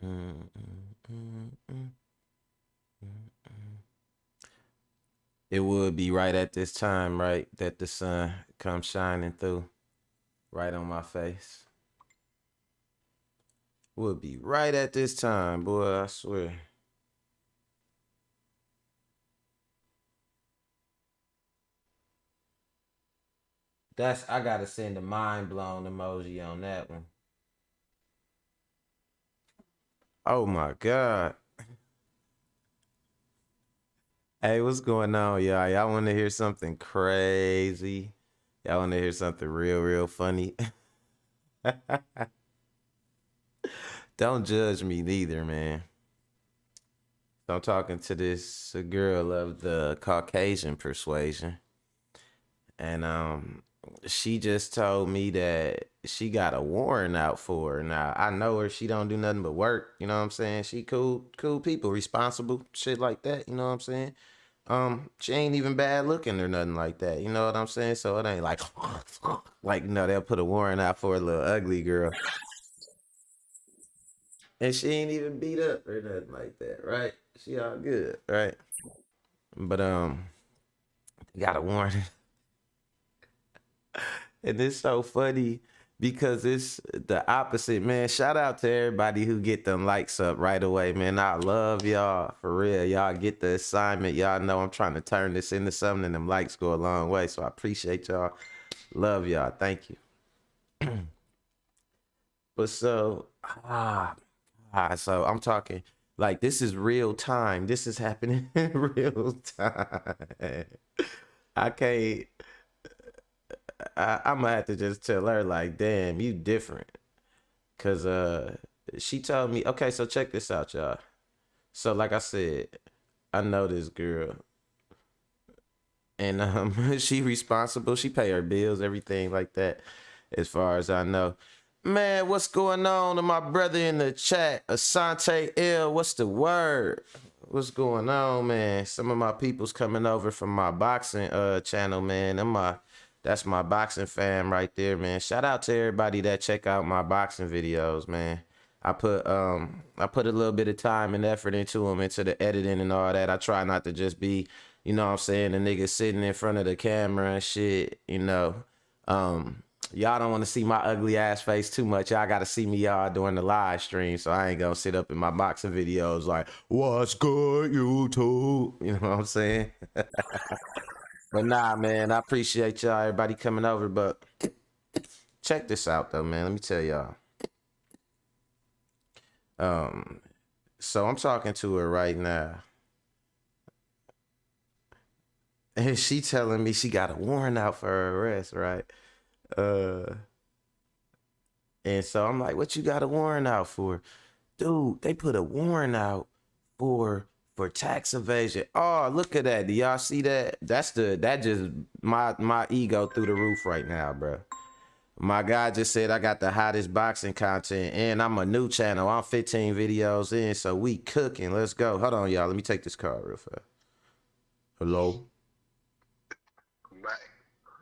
Mm, mm, mm, mm, mm, mm. It would be right at this time, right, that the sun comes shining through right on my face. Would be right at this time, boy, I swear. I gotta send a mind blown emoji on that one. Oh my God. Hey, what's going on, y'all? Y'all want to hear something crazy? Y'all want to hear something real, real funny? Don't judge me neither, man. So I'm talking to this girl of the Caucasian persuasion, and she just told me that she got a warrant out for her. Now I know her; she don't do nothing but work. You know what I'm saying? She cool, cool people, responsible, shit like that. You know what I'm saying? She ain't even bad looking or nothing like that. You know what I'm saying? So it ain't like, like they'll put a warrant out for a little ugly girl, and she ain't even beat up or nothing like that, right? She all good, right? But got a warrant, and it's so funny because it's the opposite, man. Shout out to everybody who get them likes up right away, man. I love y'all for real. Y'all get the assignment. Y'all know I'm trying to turn this into something, and them likes go a long way. So I appreciate y'all. Love y'all. Thank you. But so I'm talking like this is real time. This is happening in real time. I can't. I'm gonna have to just tell her like, damn, you different. Cause she told me, okay, so check this out, y'all. So like I said, I know this girl, and she responsible. She pay her bills, everything like that, as far as I know. Man, what's going on to my brother in the chat? Asante L, what's the word? What's going on, man? Some of my people's coming over from my boxing channel, man. That's my boxing fam right there, man. Shout out to everybody that check out my boxing videos, man. I put a little bit of time and effort into them, into the editing and all that. I try not to just be, you know what I'm saying, the nigga sitting in front of the camera and shit, you know. Um, y'all don't want to see my ugly ass face too much. Y'all got to see me y'all during the live stream, so I ain't gonna sit up in my boxing videos like, "What's good, YouTube?" You know what I'm saying? But nah, man, I appreciate y'all, everybody coming over. But check this out, though, man. Let me tell y'all. Um, so I'm talking to her right now, and she telling me she got a warrant out for her arrest, right? Uh, and so I'm like, "What you got a warrant out for?" Dude, they put a warrant out for tax evasion. Oh, look at that. Do y'all see that? That just my ego through the roof right now, bro. My guy just said I got the hottest boxing content and I'm a new channel. I'm 15 videos in, so we cooking. Let's go. Hold on, y'all. Let me take this call real fast. Hello?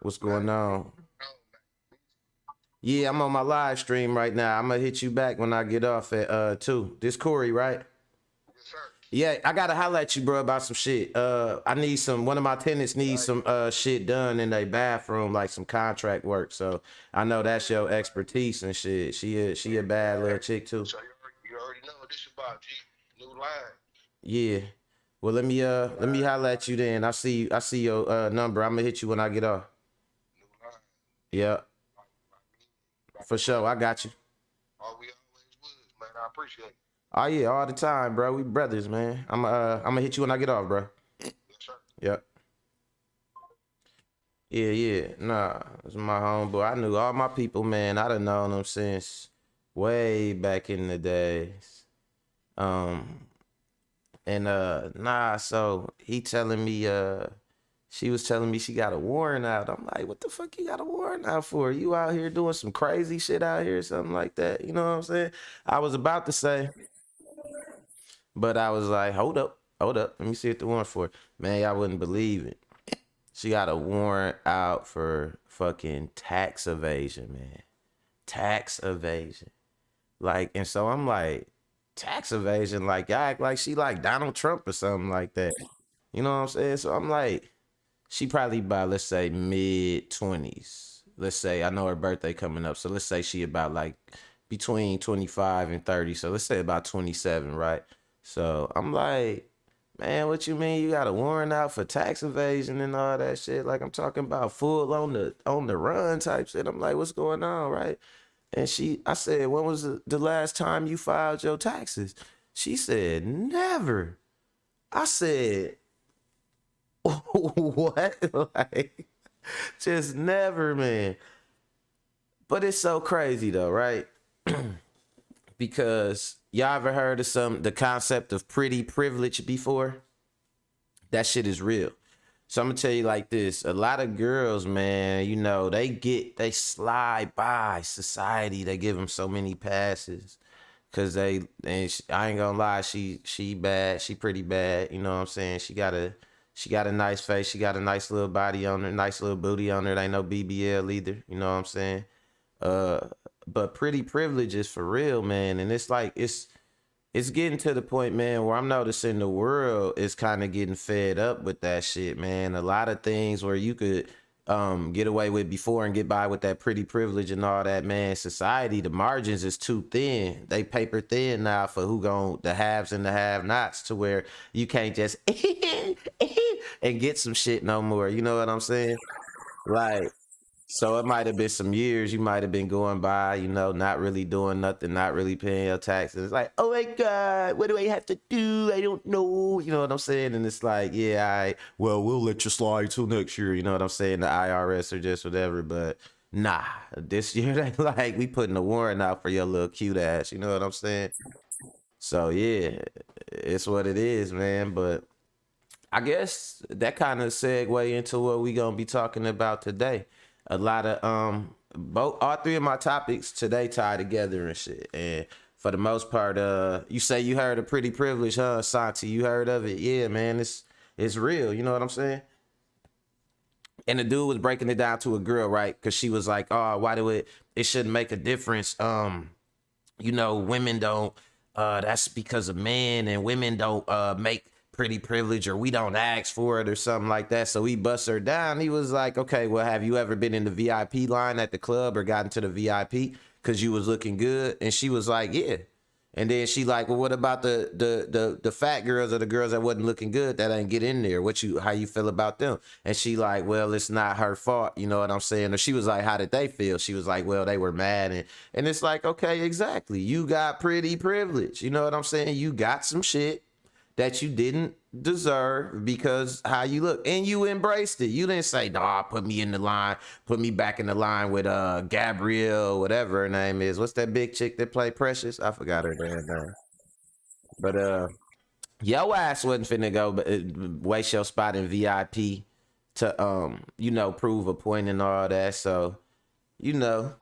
What's going on? Yeah, I'm on my live stream right now. I'm gonna hit you back when I get off at 2. This Corey, right? Yeah, I gotta holler at you, bro, about some shit. I need one of my tenants needs some shit done in their bathroom, like some contract work. So I know that's your expertise and shit. She a bad little chick too. So you already know what this about, G. New line. Yeah. Well, let me holler at you then. I see your number. I'm gonna hit you when I get off. Yeah, for sure. I got you. Oh, we always would, man. I appreciate it. Oh yeah, all the time, bro. We brothers, man. I'm gonna hit you when I get off, bro. Yes, sir. Yep. Yeah, yeah. Nah, it's my homeboy. I knew all my people, man. I done known them since way back in the days. Um, and nah, so he telling me she was telling me she got a warrant out. I'm like, what the fuck you got a warrant out for? You out here doing some crazy shit out here, something like that. You know what I'm saying? I was about to say, but I was like, hold up. Let me see what the warrant for. Man, y'all wouldn't believe it. She got a warrant out for fucking tax evasion, man. Tax evasion. Like, and so I'm like, tax evasion. Like, y'all act like she like Donald Trump or something like that. You know what I'm saying? So I'm like, she probably by, let's say, mid 20s. Let's say, I know her birthday coming up, so let's say she about like between 25 and 30. So let's say about 27, right? So I'm like, man, what you mean you got a warrant out for tax evasion and all that shit? Like, I'm talking about full on the run type shit. I'm like, what's going on, right? And I said, when was the last time you filed your taxes? She said, never. I said, what? Like, just never, man. But it's so crazy though, right? Because y'all ever heard of the concept of pretty privilege before? That shit is real. So I'm gonna tell you like this: a lot of girls, man, you know, they slide by society. They give them so many passes, cause I ain't gonna lie, she bad, she pretty bad. You know what I'm saying? She got a nice face, she got a nice little body on her, nice little booty on her. They ain't no BBL either. You know what I'm saying? Uh, but pretty privilege is for real, man. And it's like it's getting to the point, man, where I'm noticing the world is kind of getting fed up with that shit, man. A lot of things where you could get away with before and get by with that pretty privilege and all that, man. Society, the margins is too thin. They paper thin now for the haves and the have nots, to where you can't just and get some shit no more. You know what I'm saying? Like, so it might have been some years you might have been going by, you know, not really doing nothing, not really paying your taxes. It's like, oh my God, what do I have to do? I don't know. You know what I'm saying? And it's like, yeah, well, we'll let you slide till next year. You know what I'm saying? The IRS or just whatever. But nah, this year they like, we putting a warrant out for your little cute ass. You know what I'm saying? So yeah, it's what it is, man. But I guess that kind of segue into what we gonna be talking about today. A lot of both all three of my topics today tie together and shit. And for the most part, you say you heard of pretty privilege, huh, Santi? You heard of it? Yeah, man, it's real. You know what I'm saying? And the dude was breaking it down to a girl, right? Because she was like, "Oh, why do it shouldn't make a difference? You know, women don't that's because of men, and women don't make pretty privilege, or we don't ask for it or something like that." So he busts her down. He was like, okay, well, have you ever been in the VIP line at the club or gotten to the VIP because you was looking good? And she was like, yeah. And then she like, well, what about the fat girls or the girls that wasn't looking good that ain't get in there? How you feel about them? And she like, well, it's not her fault. You know what I'm saying? Or she was like, how did they feel? She was like, well, they were mad. And it's like, okay, exactly. You got pretty privilege. You know what I'm saying? You got some shit that you didn't deserve because how you look, and you embraced it. You didn't say, nah, put me in the line, put me back in the line with Gabrielle, whatever her name is. What's that big chick that played Precious? I forgot her damn name. But your ass wasn't finna go waste your spot in VIP to you know, prove a point and all that. So, you know,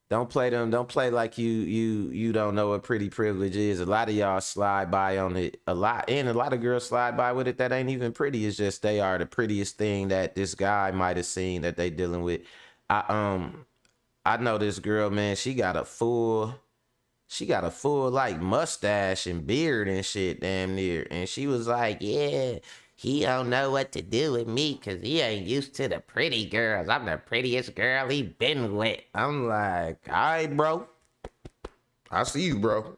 don't play them. Don't play like you don't know what pretty privilege is. A lot of y'all slide by on it a lot, and a lot of girls slide by with it that ain't even pretty. It's just they are the prettiest thing that this guy might have seen that they dealing with. I I know this girl, man. She got a full like mustache and beard and shit, damn near. And she was like, yeah, he don't know what to do with me because he ain't used to the pretty girls. I'm the prettiest girl he been with. I'm like, all right, bro. I see you, bro.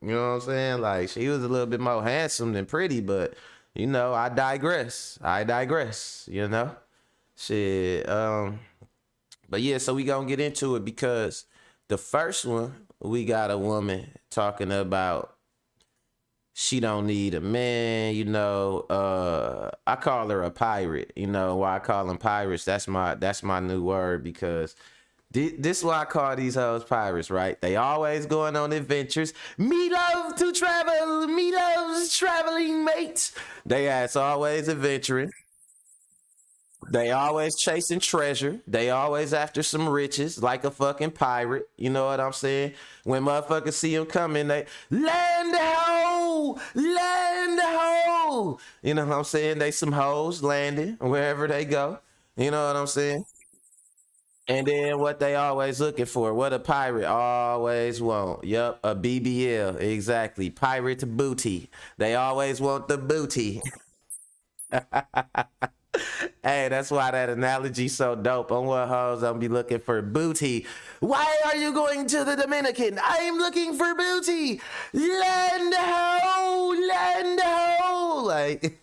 You know what I'm saying? Like, she was a little bit more handsome than pretty, but, you know, I digress. You know? Shit. But yeah, so we gonna get into it because the first one, we got a woman talking about she don't need a man, you know. I call her a pirate. You know why I call them pirates? That's my new word, because this is why I call these hoes pirates, right? They always going on adventures. Me love to travel, me loves traveling mates. They ass always adventuring. They always chasing treasure. They always after some riches, like a fucking pirate. You know what I'm saying? When motherfuckers see them coming, they land ho, land ho. You know what I'm saying? They some hoes landing wherever they go. You know what I'm saying? And then what they always looking for, what a pirate always want. Yup, a BBL, exactly. Pirate booty. They always want the booty. Hey, that's why that analogy so dope. On what hoes I'm be looking for booty. Why are you going to the Dominican? I'm looking for booty. Land ho, land ho. Like,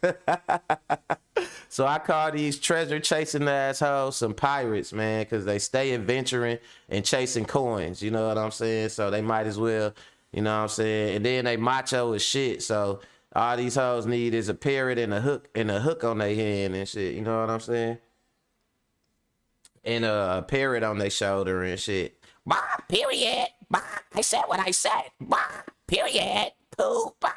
so I call these treasure chasing assholes some pirates, man, because they stay adventuring and chasing coins. You know what I'm saying? So they might as well, you know what I'm saying? And then they macho as shit. So all these hoes need is a parrot and a hook on their hand and shit. You know what I'm saying? And a parrot on their shoulder and shit. Bah, period. Bah, I said what I said. Bah, period. Poop. Bah.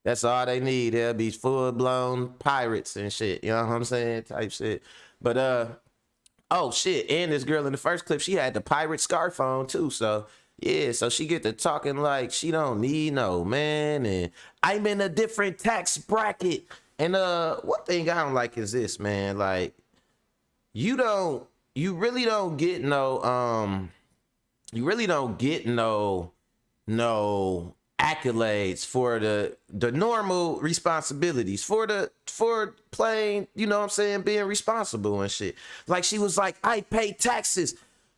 That's all they need. They'll be full blown pirates and shit. You know what I'm saying? Type shit. But oh shit. And this girl in the first clip, she had the pirate scarf on too. So yeah, so she get to talking like she don't need no man, and I'm in a different tax bracket. And one thing I don't like is this, man. Like, you really don't get no accolades for the normal responsibilities for playing, you know what I'm saying, being responsible and shit. Like, she was like, I pay taxes.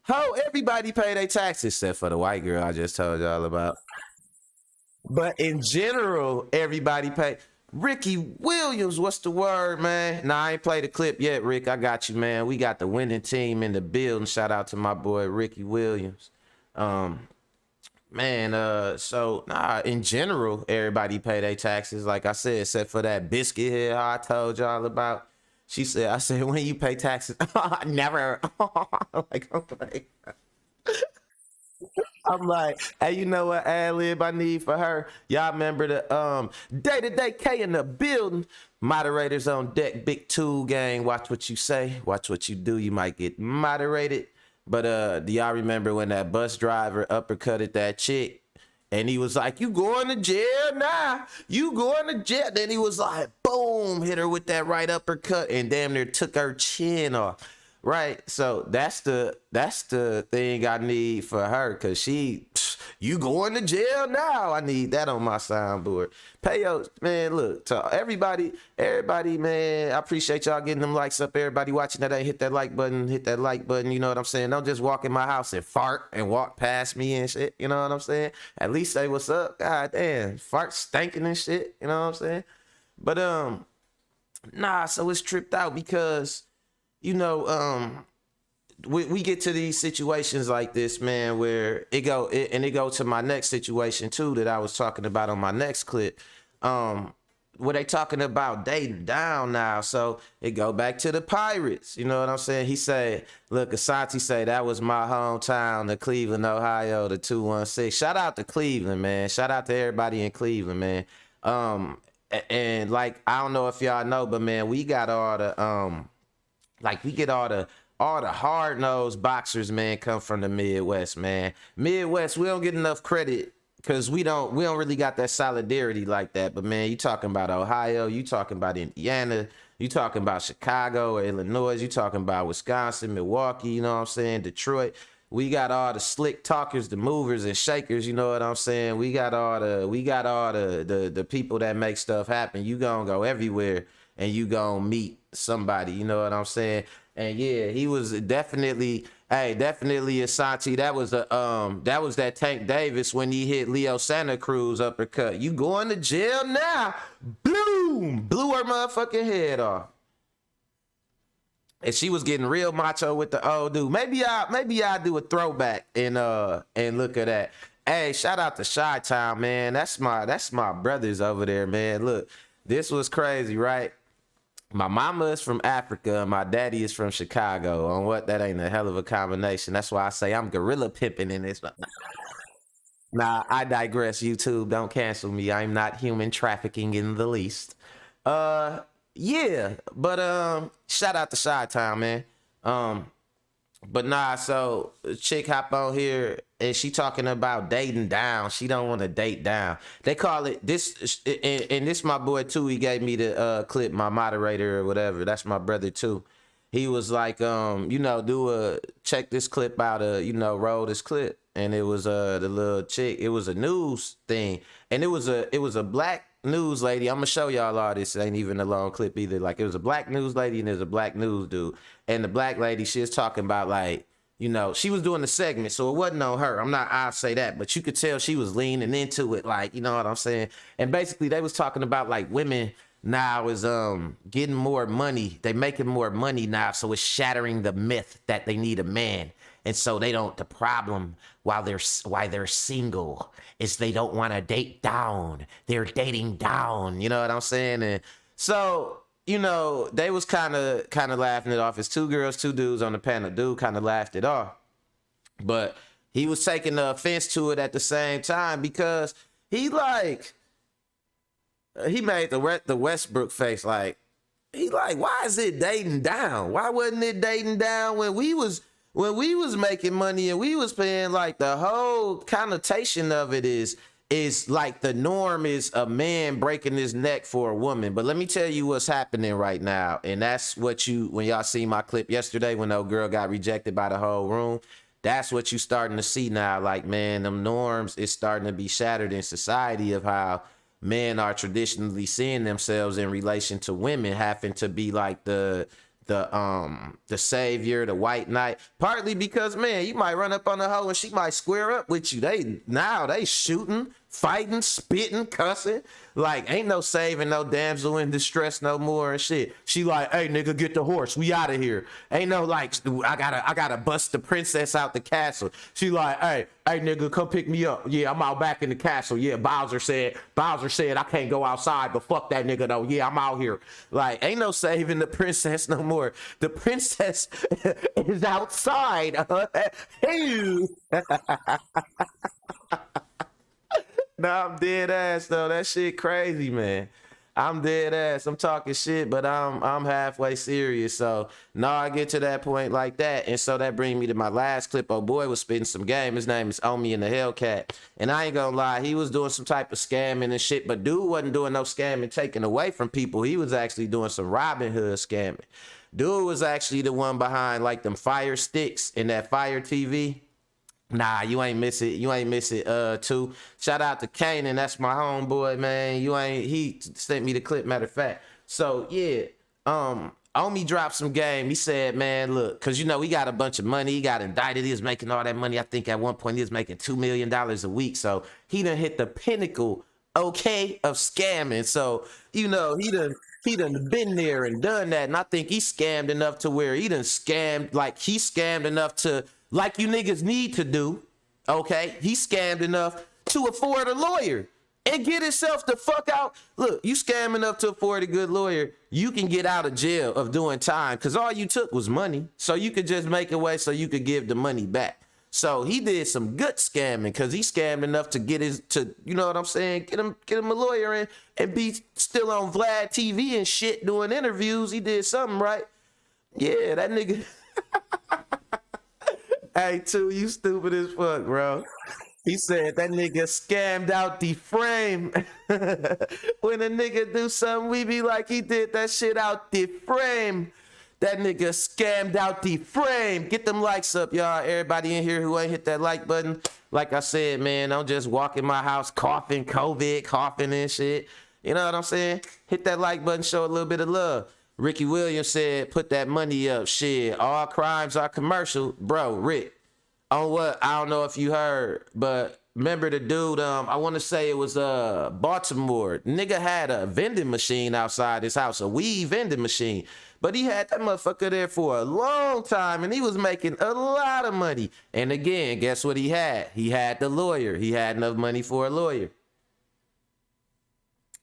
How everybody pay their taxes except for the white girl I just told y'all about. But in general, everybody pay. Ricky Williams, what's the word, man? Nah, I ain't played the clip yet, Rick. I got you, man. We got the winning team in the building. Shout out to my boy Ricky Williams. Um, Man, so nah, in general, everybody pay their taxes, like I said, except for that biscuit here I told y'all about. She said, I said, when you pay taxes, never. I'm like, hey, you know what ad lib I need for her? Y'all remember the day-to-day K in the building. Moderators on deck, big tool gang. Watch what you say, watch what you do. You might get moderated. But do y'all remember when that bus driver uppercutted that chick? And he was like, you going to jail now. You going to jail. Then he was like, boom, hit her with that right uppercut and damn near took her chin off. Right. So that's the thing I need for her, cause you going to jail now. I need that on my soundboard. Payo, man, look, to everybody, man, I appreciate y'all getting them likes up. Everybody watching that, hit that like button, you know what I'm saying? Don't just walk in my house and fart and walk past me and shit, you know what I'm saying? At least say what's up. God damn, fart stinking and shit, you know what I'm saying? But nah, so it's tripped out because, you know, we get to these situations like this, man, where it go to my next situation too that I was talking about on my next clip, where they talking about dating down now. So it go back to the Pirates, you know what I'm saying? He said, look, Asante say that was my hometown, the Cleveland, Ohio, the 216. Shout out to Cleveland, man. Shout out to everybody in Cleveland, man. And like, I don't know if y'all know, but man, we got all the like, we get all the hard-nosed boxers, man, come from the Midwest, man. Midwest, we don't get enough credit because we don't really got that solidarity like that. But man, you talking about Ohio, you talking about Indiana, you talking about Chicago or Illinois, you talking about Wisconsin, Milwaukee, you know what I'm saying, Detroit. We got all the slick talkers, the movers and shakers, you know what I'm saying? We got all the people that make stuff happen. You gonna go everywhere and you gonna meet somebody, you know what I'm saying? And yeah, he was definitely Asante. That was that Tank Davis when he hit Leo Santa Cruz uppercut. You going to jail now? Boom! Blew her motherfucking head off. And she was getting real macho with the old dude. Maybe I do a throwback and look at that. Hey, shout out to Chi-Town, man. That's my brothers over there, man. Look, this was crazy, right? My mama is from Africa, my daddy is from Chicago. On what? That ain't a hell of a combination. That's why I say I'm gorilla pimping in this. Nah, I digress. YouTube, don't cancel me. I'm not human trafficking in the least. Yeah, but shout out to Chi-Town, man. But nah, so chick hop on here and she talking about dating down. She don't want to date down. They call it this, and this my boy too. He gave me the clip, my moderator or whatever. That's my brother too. he was like, do a check this clip out, roll this clip. And it was the little chick, it was a news thing. And it was a black news lady. I'm gonna show y'all all this. It ain't even a long clip either. Like it was a black news lady and there's a black news dude. And the black lady, she was talking about like, she was doing the segment, so it wasn't on her. I'll say that, but you could tell she was leaning into it, like, you know what I'm saying? And basically they was talking about like women now is getting more money. They making more money now, so it's shattering the myth that they need a man. And so they don't, the problem why they're single is they don't want to date down. They're dating down, you know what I'm saying? And so, they was kind of laughing it off. It's two girls, two dudes on the panel. Dude kind of laughed it off. But he was taking offense to it at the same time because he made the Westbrook face like, why is it dating down? Why wasn't it dating down when we was making money and we was paying? Like the whole connotation of it is like the norm is a man breaking his neck for a woman. But let me tell you what's happening right now. And that's what when y'all see my clip yesterday when old girl got rejected by the whole room, that's what you starting to see now. Like, man, them norms is starting to be shattered in society of how men are traditionally seeing themselves in relation to women having to be like the savior, the white knight, partly because, man, you might run up on a hoe and she might square up with you. They shooting, fighting, spitting, cussing. Like, ain't no saving no damsel in distress no more and shit. She like, hey, nigga, get the horse. We out of here. Ain't no like, I gotta bust the princess out the castle. She like, hey, nigga, come pick me up. Yeah, I'm out back in the castle. Yeah, Bowser said I can't go outside, but fuck that nigga though. Yeah, I'm out here. Like, ain't no saving the princess no more. The princess is outside. Hey. Nah, I'm dead ass though. That shit crazy, man. I'm dead ass. I'm talking shit, but I'm halfway serious. So no, I get to that point like that. And so that brings me to my last clip. Oh boy was spitting some game. His name is Omi and the Hellcat. And I ain't gonna lie, he was doing some type of scamming and shit, but dude wasn't doing no scamming taking away from people. He was actually doing some Robin Hood scamming. Dude was actually the one behind like them Fire Sticks and that Fire TV. Nah, you ain't miss it. You ain't miss it, too. Shout out to Kanan. That's my homeboy, man. He sent me the clip, matter of fact. So, yeah, Omi dropped some game. He said, man, look, because, he got a bunch of money. He got indicted. He was making all that money. I think at one point he was making $2 million a week. So, he done hit the pinnacle, okay, of scamming. So, he done been there and done that. And I think he scammed enough to where he scammed enough to, like you niggas need to do, okay? He scammed enough to afford a lawyer and get himself the fuck out. Look, you scam enough to afford a good lawyer, you can get out of jail of doing time because all you took was money. So you could just make a way so you could give the money back. So he did some good scamming because he scammed enough to you know what I'm saying? Get him a lawyer and be still on Vlad TV and shit doing interviews. He did something right. Yeah, that nigga. Hey, too, you stupid as fuck, bro. He said that nigga scammed out the frame. When a nigga do something, we be like, he did that shit out the frame. That nigga scammed out the frame. Get them likes up, y'all. Everybody in here who ain't hit that like button. Like I said, man, don't just walk in my house coughing, COVID, coughing and shit. You know what I'm saying? Hit that like button, show a little bit of love. Ricky Williams said, put that money up. Shit, all crimes are commercial. Bro, Rick, on what? I don't know if you heard, but remember the dude, I want to say it was Baltimore. Nigga had a vending machine outside his house, a weed vending machine. But he had that motherfucker there for a long time, and he was making a lot of money. And again, guess what he had? He had the lawyer. He had enough money for a lawyer.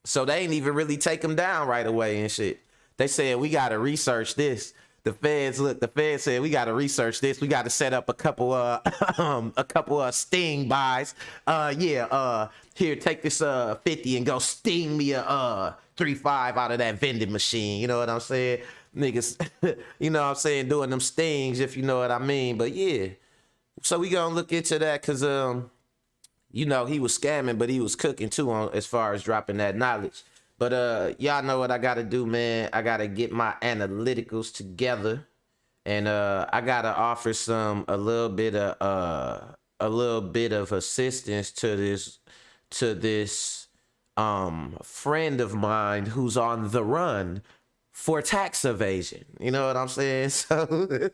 So they ain't even really take him down right away and shit. They said, we got to research this. The feds said, we got to research this. We got to set up a couple of sting buys. Here, take this 50 and go sting me a 3.5 out of that vending machine. You know what I'm saying? Niggas, you know what I'm saying, doing them stings, if you know what I mean. But yeah. So we gonna look into that because he was scamming, but he was cooking too on as far as dropping that knowledge. But y'all know what I gotta do, man. I gotta get my analyticals together. and I gotta offer a little bit of assistance to this friend of mine who's on the run for tax evasion. You know what I'm saying? So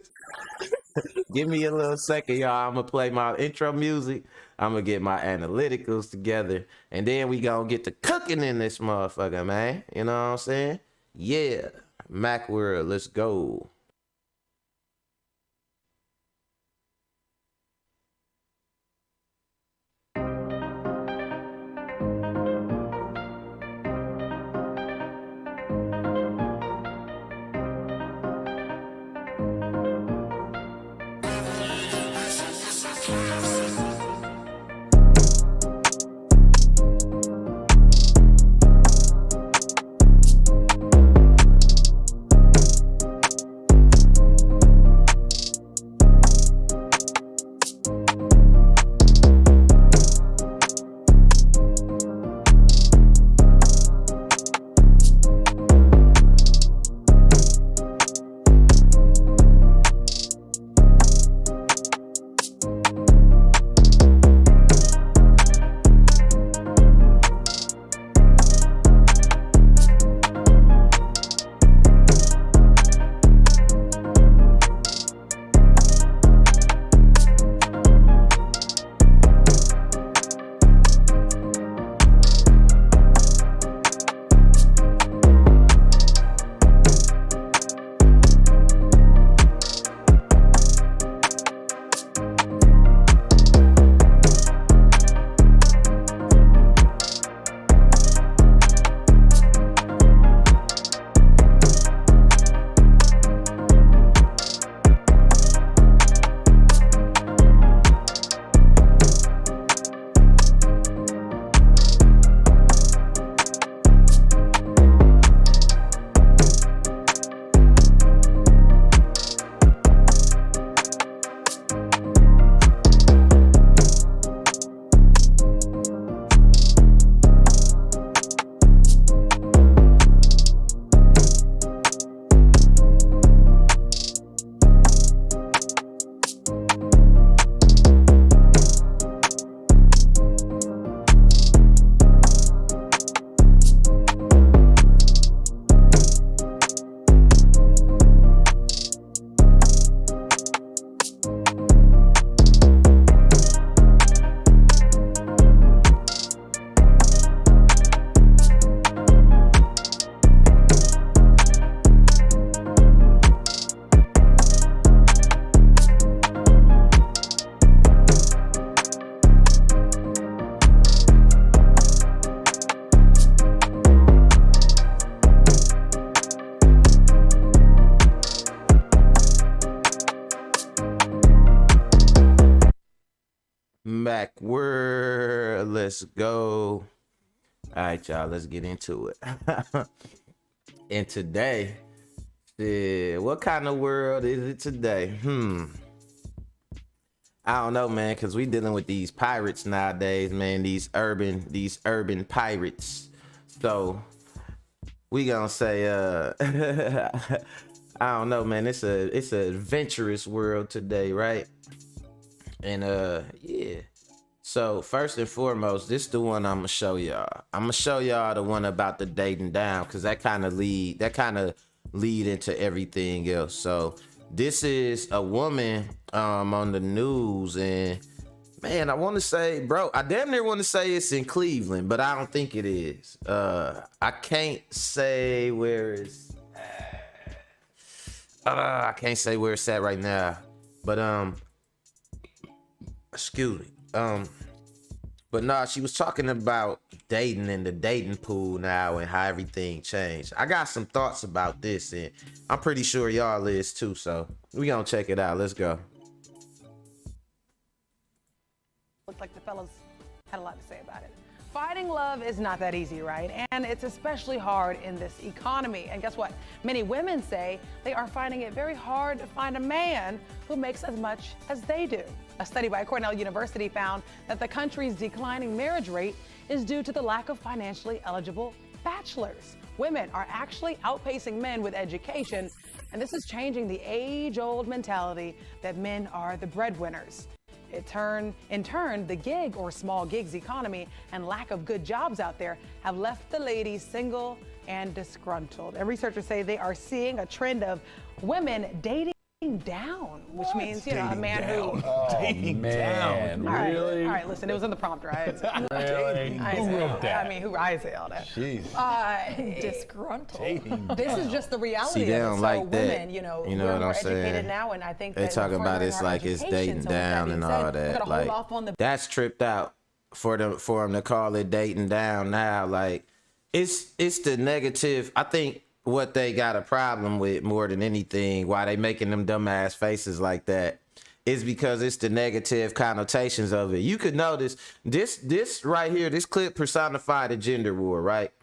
give me a little second, y'all. I'm gonna play my intro music. I'm gonna get my analyticals together, and then we gonna get to cooking in this motherfucker, man. You know what I'm saying? Yeah, Mac World, let's go. Mac World, let's go. All right, y'all, let's get into it. And today, yeah, what kind of world is it today? I don't know, man, because we dealing with these pirates nowadays, man. These urban pirates. So we gonna say, I don't know, man. It's a adventurous world today, right? And yeah. So first and foremost, this the one I'm gonna show y'all. I'm gonna show y'all the one about the dating down, because that kind of lead into everything else. So this is a woman on the news, and man, I want to say, bro, I damn near want to say it's in Cleveland, but I don't think it is. I can't say where it's. I can't say where it's at right now, but excuse me. But nah, she was talking about dating and the dating pool now and how everything changed. I got some thoughts about this, and I'm pretty sure y'all is too. So we gonna check it out. Let's go. Looks like the fellas had a lot to say about it. Finding love is not that easy, right? And it's especially hard in this economy. And guess what? Many women say they are finding it very hard to find a man who makes as much as they do. A study by Cornell University found that the country's declining marriage rate is due to the lack of financially eligible bachelors. women are actually outpacing men with education, and this is changing the age-old mentality that men are the breadwinners. In turn, the gig or small gigs economy and lack of good jobs out there have left the ladies single and disgruntled. And researchers say they are seeing a trend of women dating down, which means, a man who... Dating down. Really? All right, listen, it was in the prompt, right? Really? Who wrote that? I mean, I say all that. Jeez. Disgruntled. This is just the reality See, they of it. don't So like that. women, You know we're what more I'm saying? educated now, and I think They that talking we're about furthering it's our like it's education. dating So with that down being and said, all we're that. gonna hold off on the That's tripped out for them to call it dating down now. Like it's the negative. I think what they got a problem with more than anything, why they making them dumbass faces like that, is because it's the negative connotations of it. You could notice this right here, this clip personified a gender war, right?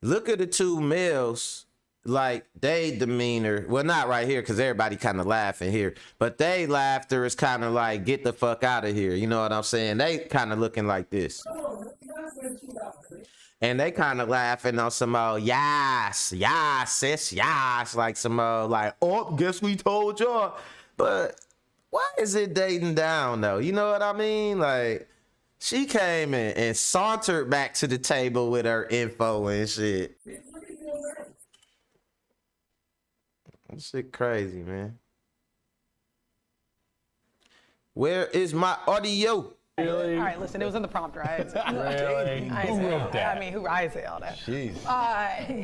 Look at the two males, like they demeanor, well, not right here because everybody kind of laughing here, but they laughter is kind of like get the fuck out of here. You know what I'm saying? They kind of looking like this. And they kind of laughing on some old yes, sis, yes, like some old like, oh, guess we told y'all. But why is it dating down though? You know what I mean? Like she came in and sauntered back to the table with her info and shit. That shit crazy, man. Where is my audio? Really? All right, listen, it was in the prompt, right? Really? Who wrote that? I mean, I say all that. Jeez.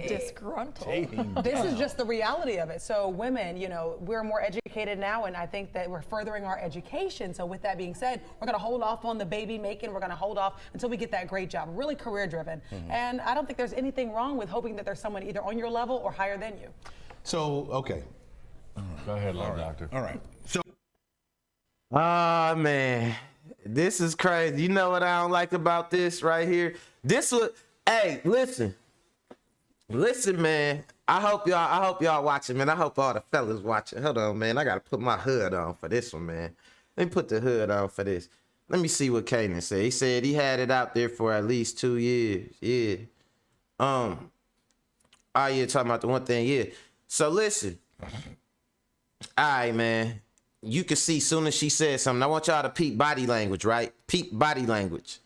Disgruntled. Dating This is down. just the reality of it. So women, we're more educated now, and I think that we're furthering our education. So with that being said, we're going to hold off on the baby making. We're going to hold off until we get that great job, really career driven. And I don't think there's anything wrong with hoping that there's someone either on your level or higher than you. So, okay. Go ahead, love doctor. All right. So, Oh man, this is crazy. You know what I don't like about this right here? This would, hey, listen, man. I hope y'all watching, man. I hope all the fellas watching. Hold on, man. I gotta put my hood on for this one, man. Let me put the hood on for this. Let me see what Kanan said. He said he had it out there for at least 2 years. Yeah. Oh yeah, talking about the one thing. Yeah. So listen. All right, man. You can see soon as she said something. I want y'all to peep body language, right? Peep body language.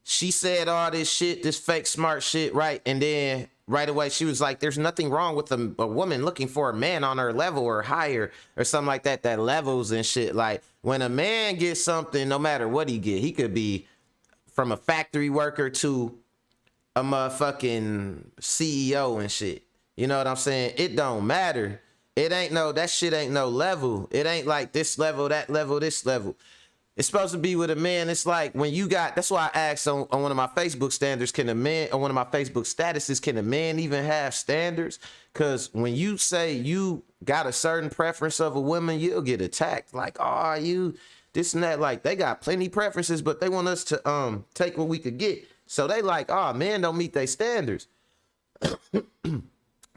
She said all this shit, this fake smart shit, right? And then right away she was like, there's nothing wrong with a woman looking for a man on her level or higher or something like that, that levels and shit. Like when a man gets something, no matter what he get, he could be from a factory worker to a motherfucking CEO and shit. You know what I'm saying? It don't matter. It ain't that shit ain't no level. It ain't like this level, that level, this level. It's supposed to be with a man. It's like when you got, that's why I asked on one of my Facebook standards, on one of my Facebook statuses, can a man even have standards? Because when you say you got a certain preference of a woman, you'll get attacked. Like, oh, you this and that. Like they got plenty preferences, but they want us to take what we could get. So they like, oh, men don't meet their standards.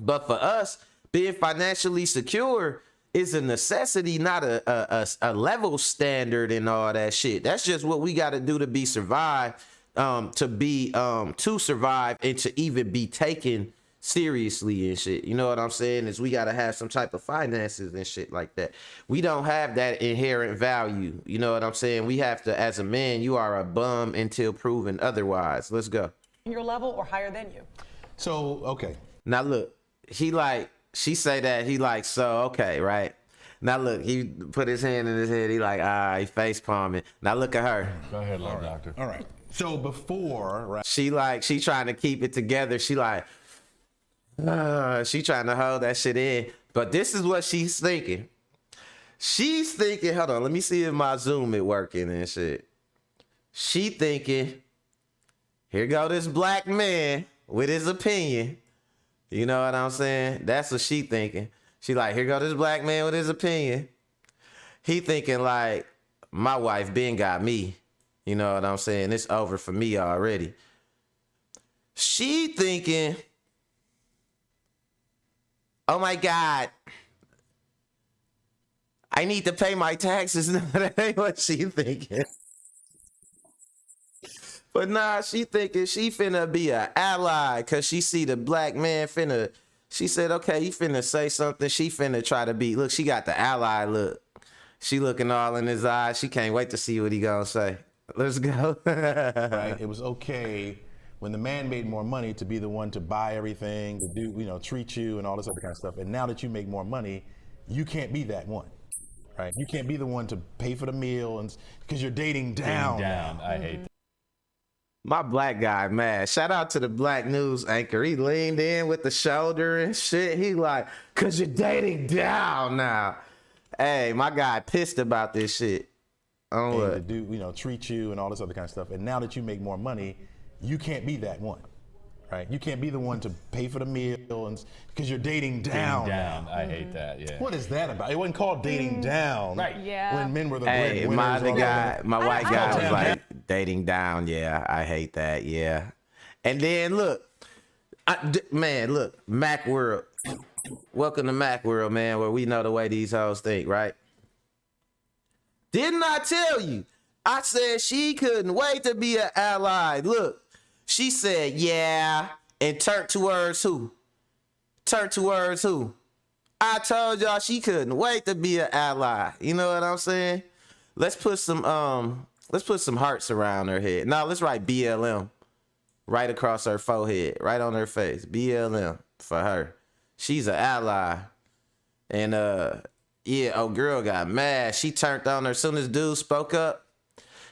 But for us, being financially secure is a necessity, not a level standard and all that shit. That's just what we got to do to be survive, to survive and to even be taken seriously and shit. You know what I'm saying? Is we got to have some type of finances and shit like that. We don't have that inherent value. You know what I'm saying? We have to, as a man, you are a bum until proven otherwise. Let's go. Your level or higher than you. so okay. Now look, she say that, he like, so, okay, right? Now look, he put his hand in his head, he like, he face palming. Now look at her. Go ahead, love doctor. All right. So before, right? She trying to keep it together. She like, she trying to hold that shit in. But this is what she's thinking. She's thinking, hold on, let me see if my Zoom is working and shit. She thinking, here go this black man with his opinion. You know what I'm saying? That's what she thinking. She like, here go this black man with his opinion. He thinking like, my wife been got me. You know what I'm saying? It's over for me already. She thinking, oh my God, I need to pay my taxes. No, that ain't what she thinking. But nah, she thinking she finna be an ally because she see the black man finna. She said, okay, he finna say something. She finna try to be. Look, she got the ally look. She looking all in his eyes. She can't wait to see what he gonna say. Let's go. Right? It was okay when the man made more money to be the one to buy everything, to do, treat you and all this other kind of stuff. And now that you make more money, you can't be that one. Right? You can't be the one to pay for the meal and because you're dating down. I hate that. My black guy, man. Shout out to the black news anchor. He leaned in with the shoulder and shit. He like, cause you're dating down now. Hey, my guy pissed about this shit. On To what? do, treat you and all this other kind of stuff. And now that you make more money, you can't be that one. Right? You can't be the one to pay for the meal and because you're dating down. I hate that. Yeah. What is that about? It wasn't called dating down. Right. Yeah. When men were the Hey, breadwinners my and other all guy, that. my white guy was Down. like, dating down. Yeah, I hate that. Yeah. And then look, man, look, Mac World. Welcome to Mac World, man, where we know the way these hoes think, right? Didn't I tell you? I said she couldn't wait to be an ally. Look, she said, yeah, and Turnt towards who? Turnt towards who? I told y'all she couldn't wait to be an ally. You know what I'm saying? Let's put some hearts around her head. Now let's write BLM right across her forehead, right on her face. BLM for her. She's an ally. And yeah, oh girl got mad. She turned on her as soon as dude spoke up.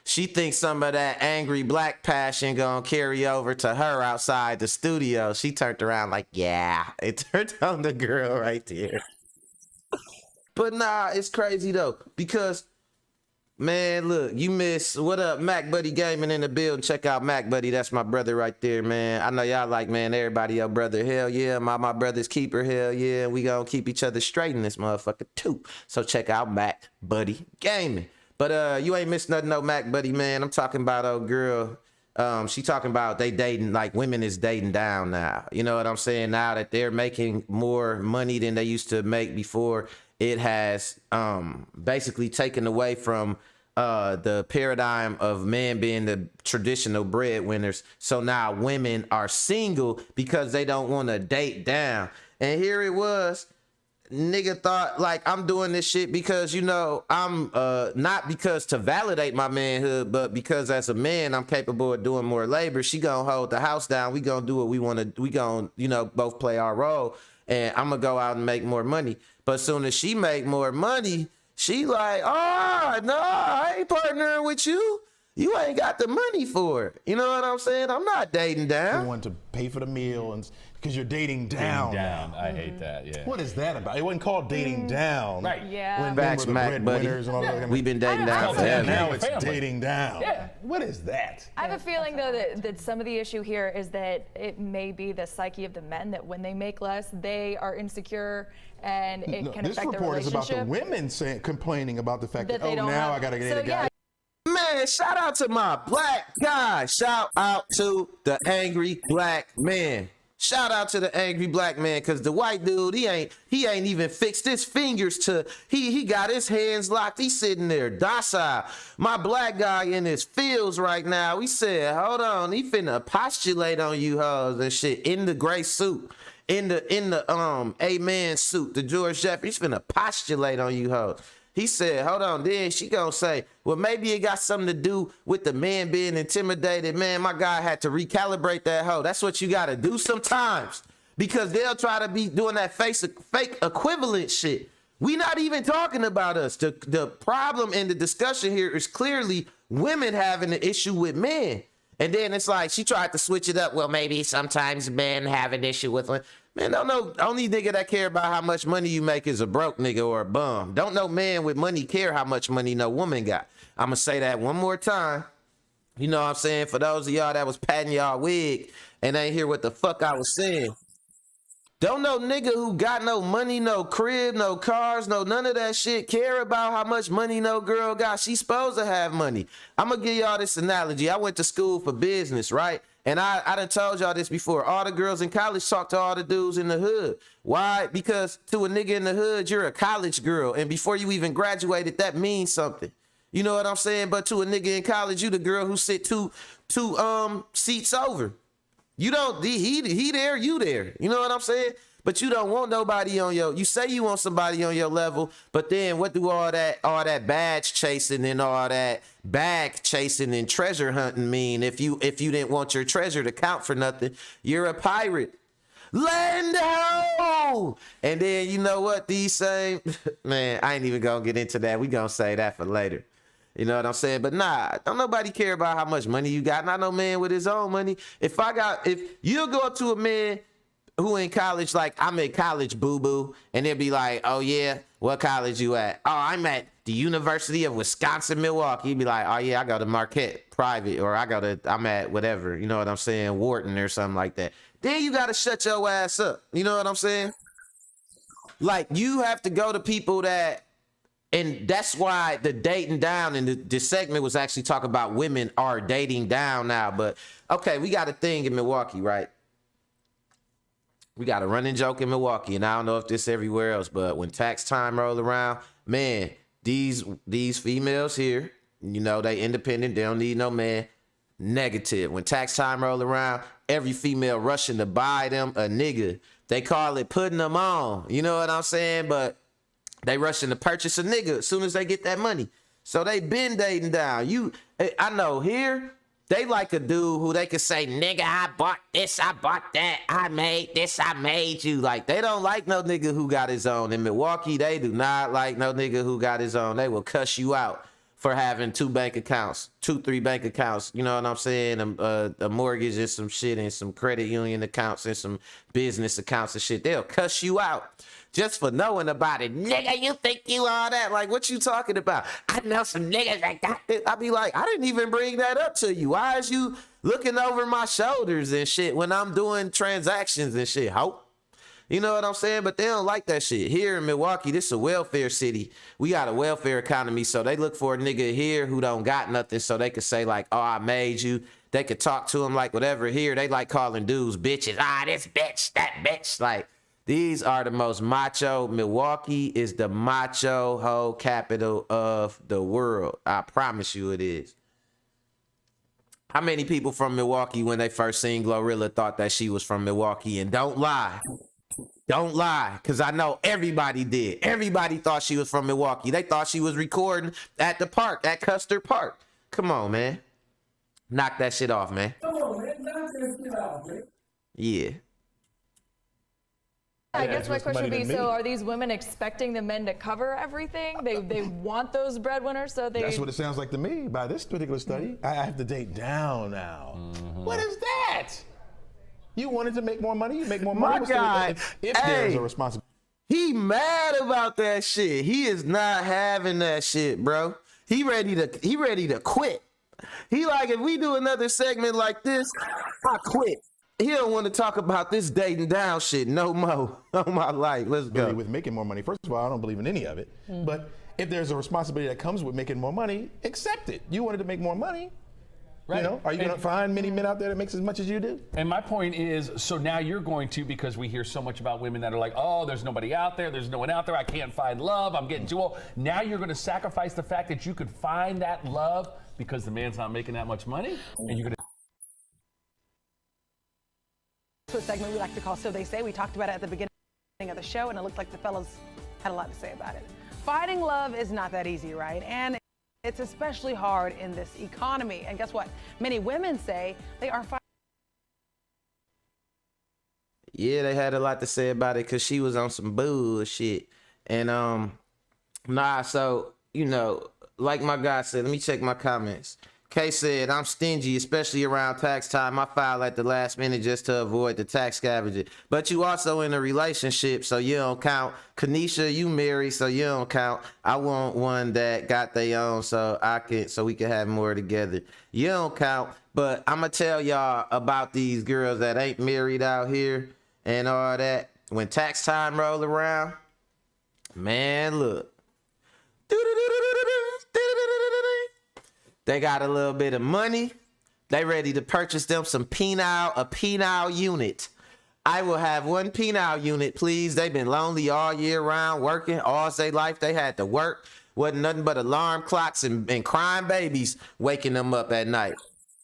She thinks some of that angry black passion gonna carry over to her outside the studio. She turned around like, yeah. It turned on the girl right there. But nah, it's crazy though. Because, man, look, you miss, what up, Mac Buddy Gaming in the building. Check out Mac Buddy. That's my brother right there, man. I know y'all like, man, everybody your brother. Hell yeah, my brother's keeper. Hell yeah, we gonna keep each other straight in this motherfucker too. So check out Mac Buddy Gaming. But you ain't missed nothing, no Mac Buddy, man. I'm talking about old girl. She talking about they dating, like women is dating down now. You know what I'm saying? Now that they're making more money than they used to make before, it has basically taken away from the paradigm of men being the traditional breadwinners. So now women are single because they don't want to date down. And here it was. Nigga thought like I'm doing this shit because, you know, I'm not because to validate my manhood, but because as a man I'm capable of doing more labor. She gonna hold the house down. We gonna do what we want to. We gonna, you know, both play our role, and I'm gonna go out and make more money. But as soon as she make more money, she like, oh no, I ain't partnering with you. You ain't got the money for it. You know what I'm saying? I'm not dating down. The one to pay for the meal and because you're dating down. I hate that. Yeah. What is that about? It wasn't called dating down. Right. Yeah. When men Facts, were the Mac, buddy. breadwinners and all that. We've been dating down I- forever. Now it's Family. dating down. Yeah. What is that? I have a feeling though that some of the issue here is that it may be the psyche of the men that when they make less, they are insecure and it No, can this affect their report is about the relationship. women complaining about the fact that, That they oh, don't now have- I got to get so, a guy. yeah. Man, shout out to my black guy. Shout out to the angry black man. Shout out to the angry black man, cause the white dude, he ain't even fixed his fingers to, he got his hands locked. He's sitting there docile. My black guy in his fields right now, he said, hold on, he finna postulate on you hoes and shit in the gray suit. In the amen suit, the George Jeffrey, he's finna postulate on you hoes. He said, hold on, then she gonna say, well, maybe it got something to do with the man being intimidated. Man, my guy had to recalibrate that hoe. That's what you gotta do sometimes. Because they'll try to be doing that fake equivalent shit. We not even talking about us. The problem in the discussion here is clearly women having an issue with men. And then it's like, she tried to switch it up. Well, maybe sometimes men have an issue with women. Man, don't know. Only nigga that care about how much money you make is a broke nigga or a bum. Don't no man with money care how much money no woman got. I'm going to say that one more time. You know what I'm saying? For those of y'all that was patting y'all wig and ain't hear what the fuck I was saying. Don't no nigga who got no money, no crib, no cars, no none of that shit care about how much money no girl got. She supposed to have money. I'm going to give y'all this analogy. I went to school for business, right? And I done told y'all this before. All the girls in college talk to all the dudes in the hood. Why? Because to a nigga in the hood, you're a college girl. And before you even graduated, that means something. You know what I'm saying? But to a nigga in college, you the girl who sit two seats over. You don't, he there, you there. You know what I'm saying? But you don't want nobody on you say you want somebody on your level, but then what do all that badge chasing and all that bag chasing and treasure hunting mean if you didn't want your treasure to count for nothing? You're a pirate. Land ho! And then you know what? These same man, I ain't even gonna get into that. We gonna say that for later. You know what I'm saying? But nah, don't nobody care about how much money you got. Not no man with his own money. If you'll go up to a man who in college, like I'm in college, boo-boo, and they'll be like, oh yeah, what college you at? Oh, I'm at the University of Wisconsin, Milwaukee. You'd be like, oh yeah, I go to Marquette private, or I'm at whatever, you know what I'm saying, Wharton or something like that. Then you gotta shut your ass up. You know what I'm saying? Like you have to go to people that, and that's why the dating down and the segment was actually talking about women are dating down now. But okay, we got a thing in Milwaukee, right? We got a running joke in Milwaukee, and I don't know if this everywhere else, but when tax time roll around, man, these females here, you know, they independent, they don't need no man. Negative. When tax time roll around, every female rushing to buy them a nigga. They call it putting them on. You know what I'm saying? But they rushing to purchase a nigga as soon as they get that money. So they been dating down. I know here, they like a dude who they could say, nigga, I bought this, I bought that, I made this, I made you. Like, they don't like no nigga who got his own. In Milwaukee, they do not like no nigga who got his own. They will cuss you out for having 3 bank accounts. You know what I'm saying? A mortgage and some shit and some credit union accounts and some business accounts and shit. They'll cuss you out just for knowing about it. Nigga, you think you all that? Like, what you talking about? I know some niggas that got this. I be like, I didn't even bring that up to you. Why is you looking over my shoulders and shit when I'm doing transactions and shit, ho? You know what I'm saying? But they don't like that shit. Here in Milwaukee, this is a welfare city. We got a welfare economy, so they look for a nigga here who don't got nothing so they could say like, oh, I made you. They could talk to him like whatever. Here, they like calling dudes bitches. Ah, this bitch, that bitch. Like, these are the most macho. Milwaukee is the macho hoe capital of the world. I promise you it is. How many people from Milwaukee, when they first seen Glorilla, thought that she was from Milwaukee? And don't lie. Don't lie, because I know everybody did. Everybody thought she was from Milwaukee. They thought she was recording at the park, at Custer Park. Come on, man. Knock that shit off, man. Come on, man. Knock that shit off, man. Yeah. I guess my question would be, so are these women expecting the men to cover everything? They want those breadwinners, so they... That's what it sounds like to me by this particular study. I have to date down now. What is that? You wanted to make more money, you make more money. My guy, if there's a responsibility. He mad about that shit. He is not having that shit, bro. He ready to quit. He like, if we do another segment like this, I quit. He don't want to talk about this dating down shit no more. Oh my life, let's go. With making more money, first of all, I don't believe in any of it. But if there's a responsibility that comes with making more money, accept it. You wanted to make more money. Right. You know, are you going to find many men out there that makes as much as you do? And my point is, so now you're going to, because we hear so much about women that are like, oh, there's nobody out there, there's no one out there, I can't find love, I'm getting too old. Now you're going to sacrifice the fact that you could find that love because the man's not making that much money, and you're going to... To a segment we like to call So They Say. We talked about it at the beginning of the show, and it looked like the fellas had a lot to say about it. Finding love is not that easy, right? And it's especially hard in this economy. And guess what? Many women say they are finding. Yeah, they had a lot to say about it because she was on some bullshit. And so, you know, like my guy said, let me check my comments. Kay said, I'm stingy, especially around tax time. I file at the last minute just to avoid the tax scavenger. But you also in a relationship, so you don't count. Kanisha, you married, so you don't count. I want one that got their own so we can have more together. You don't count. But I'm going to tell y'all about these girls that ain't married out here and all that. When tax time roll around, man, look. They got a little bit of money. They ready to purchase them a penile unit. I will have one penile unit, please. They've been lonely all year round, working all their life. They had to work wasn't nothing but alarm clocks and crying babies waking them up at night.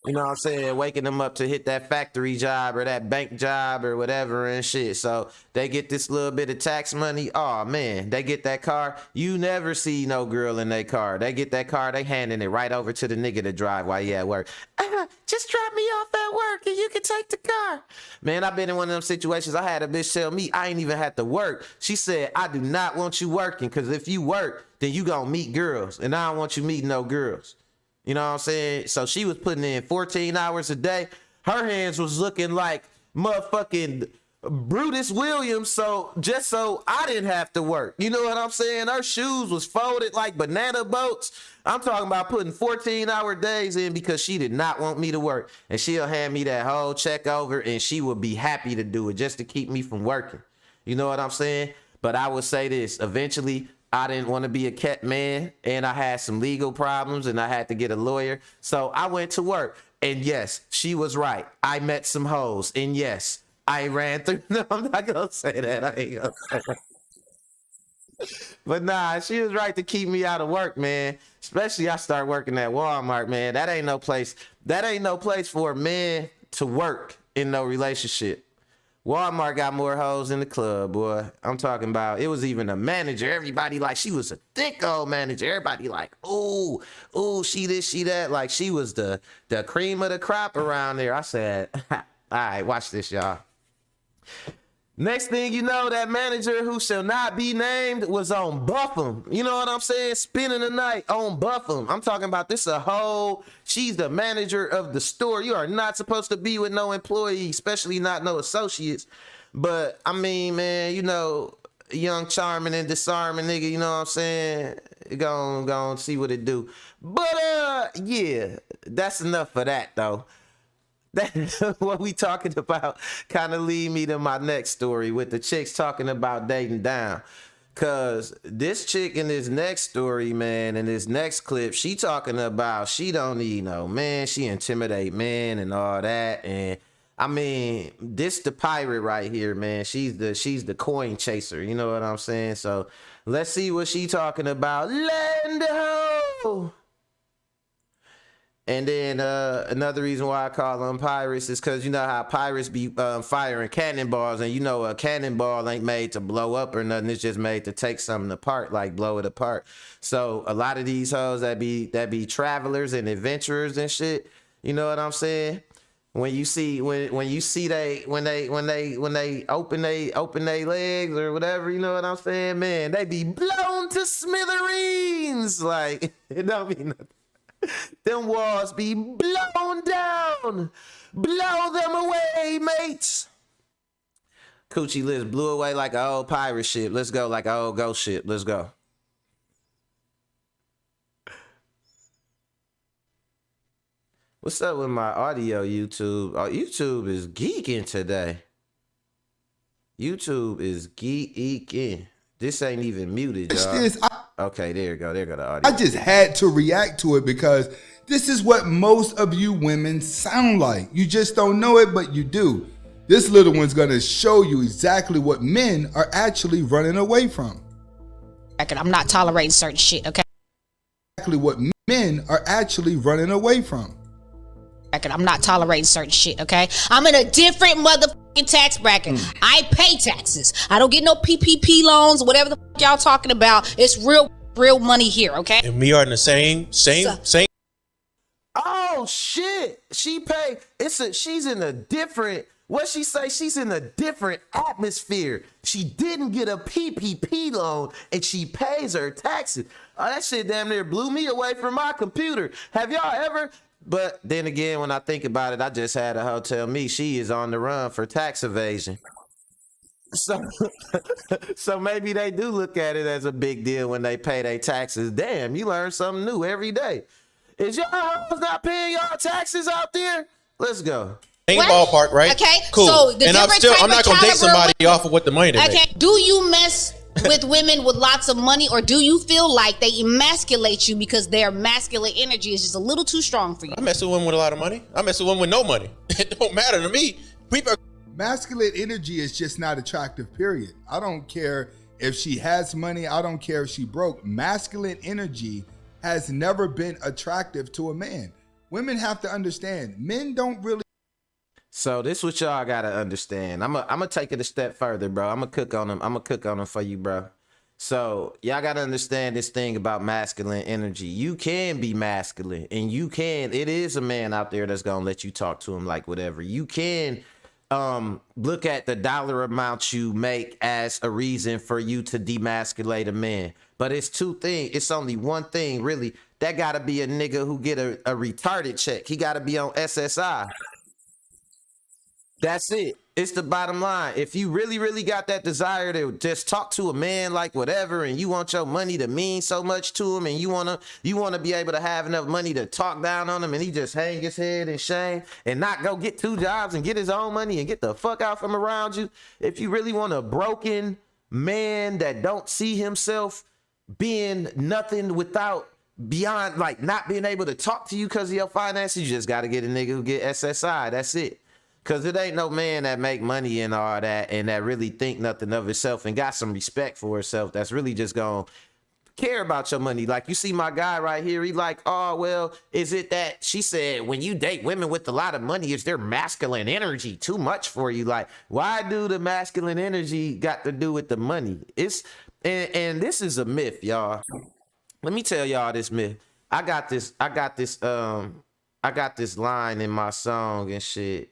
You know what I'm saying? Waking them up to hit that factory job or that bank job or whatever and shit. So they get this little bit of tax money. Oh man, they get that car. You never see no girl in their car. They get that car, they handing it right over to the nigga to drive while you at work. Just drop me off at work and you can take the car. Man, I've been in one of them situations. I had a bitch tell me I ain't even had to work. She said, I do not want you working, because if you work, then you gonna meet girls. And I don't want you meeting no girls. You know what I'm saying? So she was putting in 14 hours a day. Her hands was looking like motherfucking Brutus Williams, so just so I didn't have to work. You know what I'm saying? Her shoes was folded like banana boats. I'm talking about putting 14-hour days in because she did not want me to work. And she'll hand me that whole check over and she would be happy to do it just to keep me from working. You know what I'm saying? But I would say this, eventually I didn't want to be a kept man, and I had some legal problems, and I had to get a lawyer. So I went to work, and yes, she was right. I met some hoes, and yes, I ran through. No, I'm not gonna say that. I ain't gonna say that. But nah, she was right to keep me out of work, man. Especially I started working at Walmart, man. That ain't no place. That ain't no place for a man to work in no relationship. Walmart got more hoes in the club, boy. I'm talking about, it was even a manager. Everybody like, she was a thick old manager. Everybody like, ooh, she this, she that. Like, she was the cream of the crop around there. I said, all right, watch this, y'all. Next thing you know, that manager who shall not be named was on Buffum. You know what I'm saying? Spending the night on Buffum. I'm talking about this a whole, she's the manager of the store. You are not supposed to be with no employee, especially not no associates. But I mean, man, you know, young, charming, and disarming nigga, you know what I'm saying? Gonna see what it do. But yeah, that's enough for that though. What we talking about kind of lead me to my next story with the chicks talking about dating down. Cause this chick in this next story, man, in this next clip, she talking about she don't need no man, she intimidate men and all that. And I mean, this the pirate right here, man. She's the coin chaser, you know what I'm saying? So let's see what she talking about. Lend ho. And then another reason why I call them pirates is because you know how pirates be firing cannonballs, and you know a cannonball ain't made to blow up or nothing. It's just made to take something apart, like blow it apart. So a lot of these hoes that be travelers and adventurers and shit, you know what I'm saying? When you see they open they legs or whatever, you know what I'm saying, man, they be blown to smithereens. Like it don't mean nothing. Them walls be blown down. Blow them away, mates. Coochie Liz blew away like an old pirate ship. Let's go, like an old ghost ship. Let's go. What's up with my audio, YouTube? Oh, YouTube is geeking today. YouTube is geeking. This ain't even muted, y'all. Okay, there you go. There go the audio. I just had to react to it because this is what most of you women sound like. You just don't know it, but you do. This little one's gonna show you exactly what men are actually running away from. I'm not tolerating certain shit, okay? Exactly what men are actually running away from. I'm not tolerating certain shit, okay? I'm in a different motherfucking tax bracket. I pay taxes. I don't get no PPP loans, whatever the fuck y'all talking about. It's real money here, okay? And we are in the same. Oh shit! She paid. She's in a different. What she say? She's in a different atmosphere. She didn't get a PPP loan, and she pays her taxes. Oh, that shit damn near blew me away from my computer. Have y'all ever? But then again, when I think about it, I just had a hoe tell me she is on the run for tax evasion. So maybe they do look at it as a big deal when they pay their taxes. Damn, you learn something new every day. Is y'all hoes not paying y'all taxes out there? Let's go. Same ballpark, right? Okay, cool. so the and I'm not gonna date somebody off of what the money they make. Okay, do you mess with women with lots of money, or do you feel like they emasculate you because their masculine energy is just a little too strong for you? I mess with women with a lot of money. I mess with women with no money. It don't matter to me. Masculine energy is just not attractive, period. I don't care If she has money, I don't care if she broke. Masculine energy has never been attractive to a man. Women have to understand, men don't really. So this what y'all gotta understand. I'm gonna take it a step further, bro. I'm gonna cook on them. I'm gonna cook on them for you, bro. So y'all gotta understand this thing about masculine energy. You can be masculine, and it is a man out there that's gonna let you talk to him like whatever. You can look at the dollar amount you make as a reason for you to demasculate a man. But it's two things. It's only one thing, really. That gotta be a nigga who get a retarded check. He gotta be on SSI. That's it. It's the bottom line. If you really, really got that desire to just talk to a man like whatever, and you want your money to mean so much to him, and you wanna be able to have enough money to talk down on him, and he just hang his head in shame and not go get 2 jobs and get his own money and get the fuck out from around you. If you really want a broken man that don't see himself being nothing without beyond like not being able to talk to you because of your finances, you just got to get a nigga who get SSI. That's it. Because it ain't no man that make money and all that and that really think nothing of himself and got some respect for himself that's really just gonna care about your money. Like, you see my guy right here, he like, oh, well, is it that she said when you date women with a lot of money, is their masculine energy too much for you? Like, why do the masculine energy got to do with the money? It's and this is a myth, y'all. Let me tell y'all this myth. I got this line in my song and shit.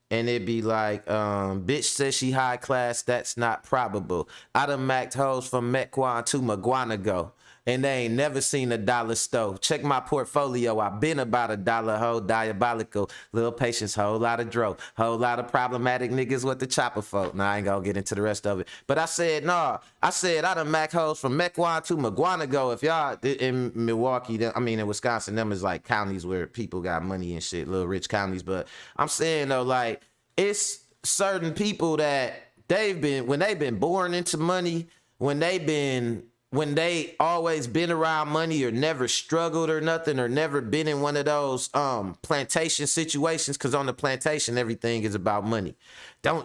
And it be like, bitch says she high class, that's not probable. I done macked hoes from Mequon to Maguanago. And they ain't never seen a dollar stove. Check my portfolio, I been about $1 hoe, diabolical. Little patience, whole lot of dro. Whole lot of problematic niggas with the chopper folk. Nah, I ain't gonna get into the rest of it. But I said, nah, I done macked hoes from Mequon to Maguanago. If y'all in Milwaukee, in Wisconsin, them is like counties where people got money and shit, little rich counties. But I'm saying though, like, it's certain people that when they've been born into money, when they always been around money or never struggled or nothing or never been in one of those plantation situations, because on the plantation everything is about money.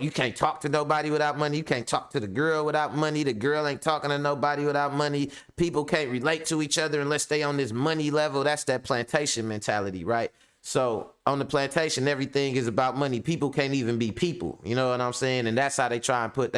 You can't talk to nobody without money. You can't talk to the girl without money. The girl ain't talking to nobody without money. People can't relate to each other unless they on this money level. That's that plantation mentality, right? So on the plantation, everything is about money. People can't even be people. You know what I'm saying? And that's how they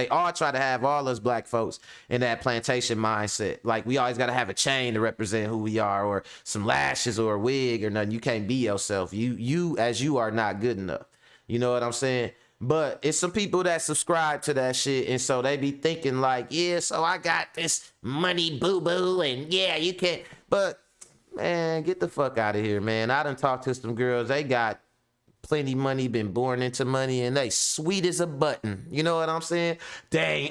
all try to have all us black folks in that plantation mindset. Like, we always got to have a chain to represent who we are, or some lashes or a wig or nothing. You can't be yourself. You as you are not good enough. You know what I'm saying? But it's some people that subscribe to that shit. And so they be thinking like, yeah, so I got this money boo-boo and yeah, you can't. But man, get the fuck out of here, man. I done talked to some girls. They got plenty money, been born into money, and they sweet as a button. You know what I'm saying? Dang,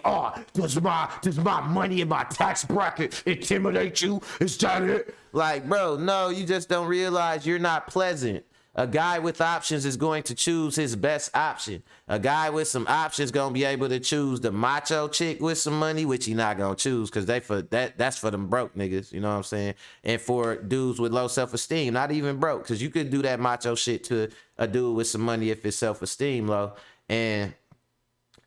does my money in my tax bracket intimidate you? Is that it? Like, bro, no, you just don't realize you're not pleasant. A guy with options is going to choose his best option. A guy with some options gonna be able to choose the macho chick with some money, which he not gonna choose because that's for them broke niggas. You know what I'm saying? And for dudes with low self-esteem, not even broke, because you could do that macho shit to a dude with some money if his self-esteem low. And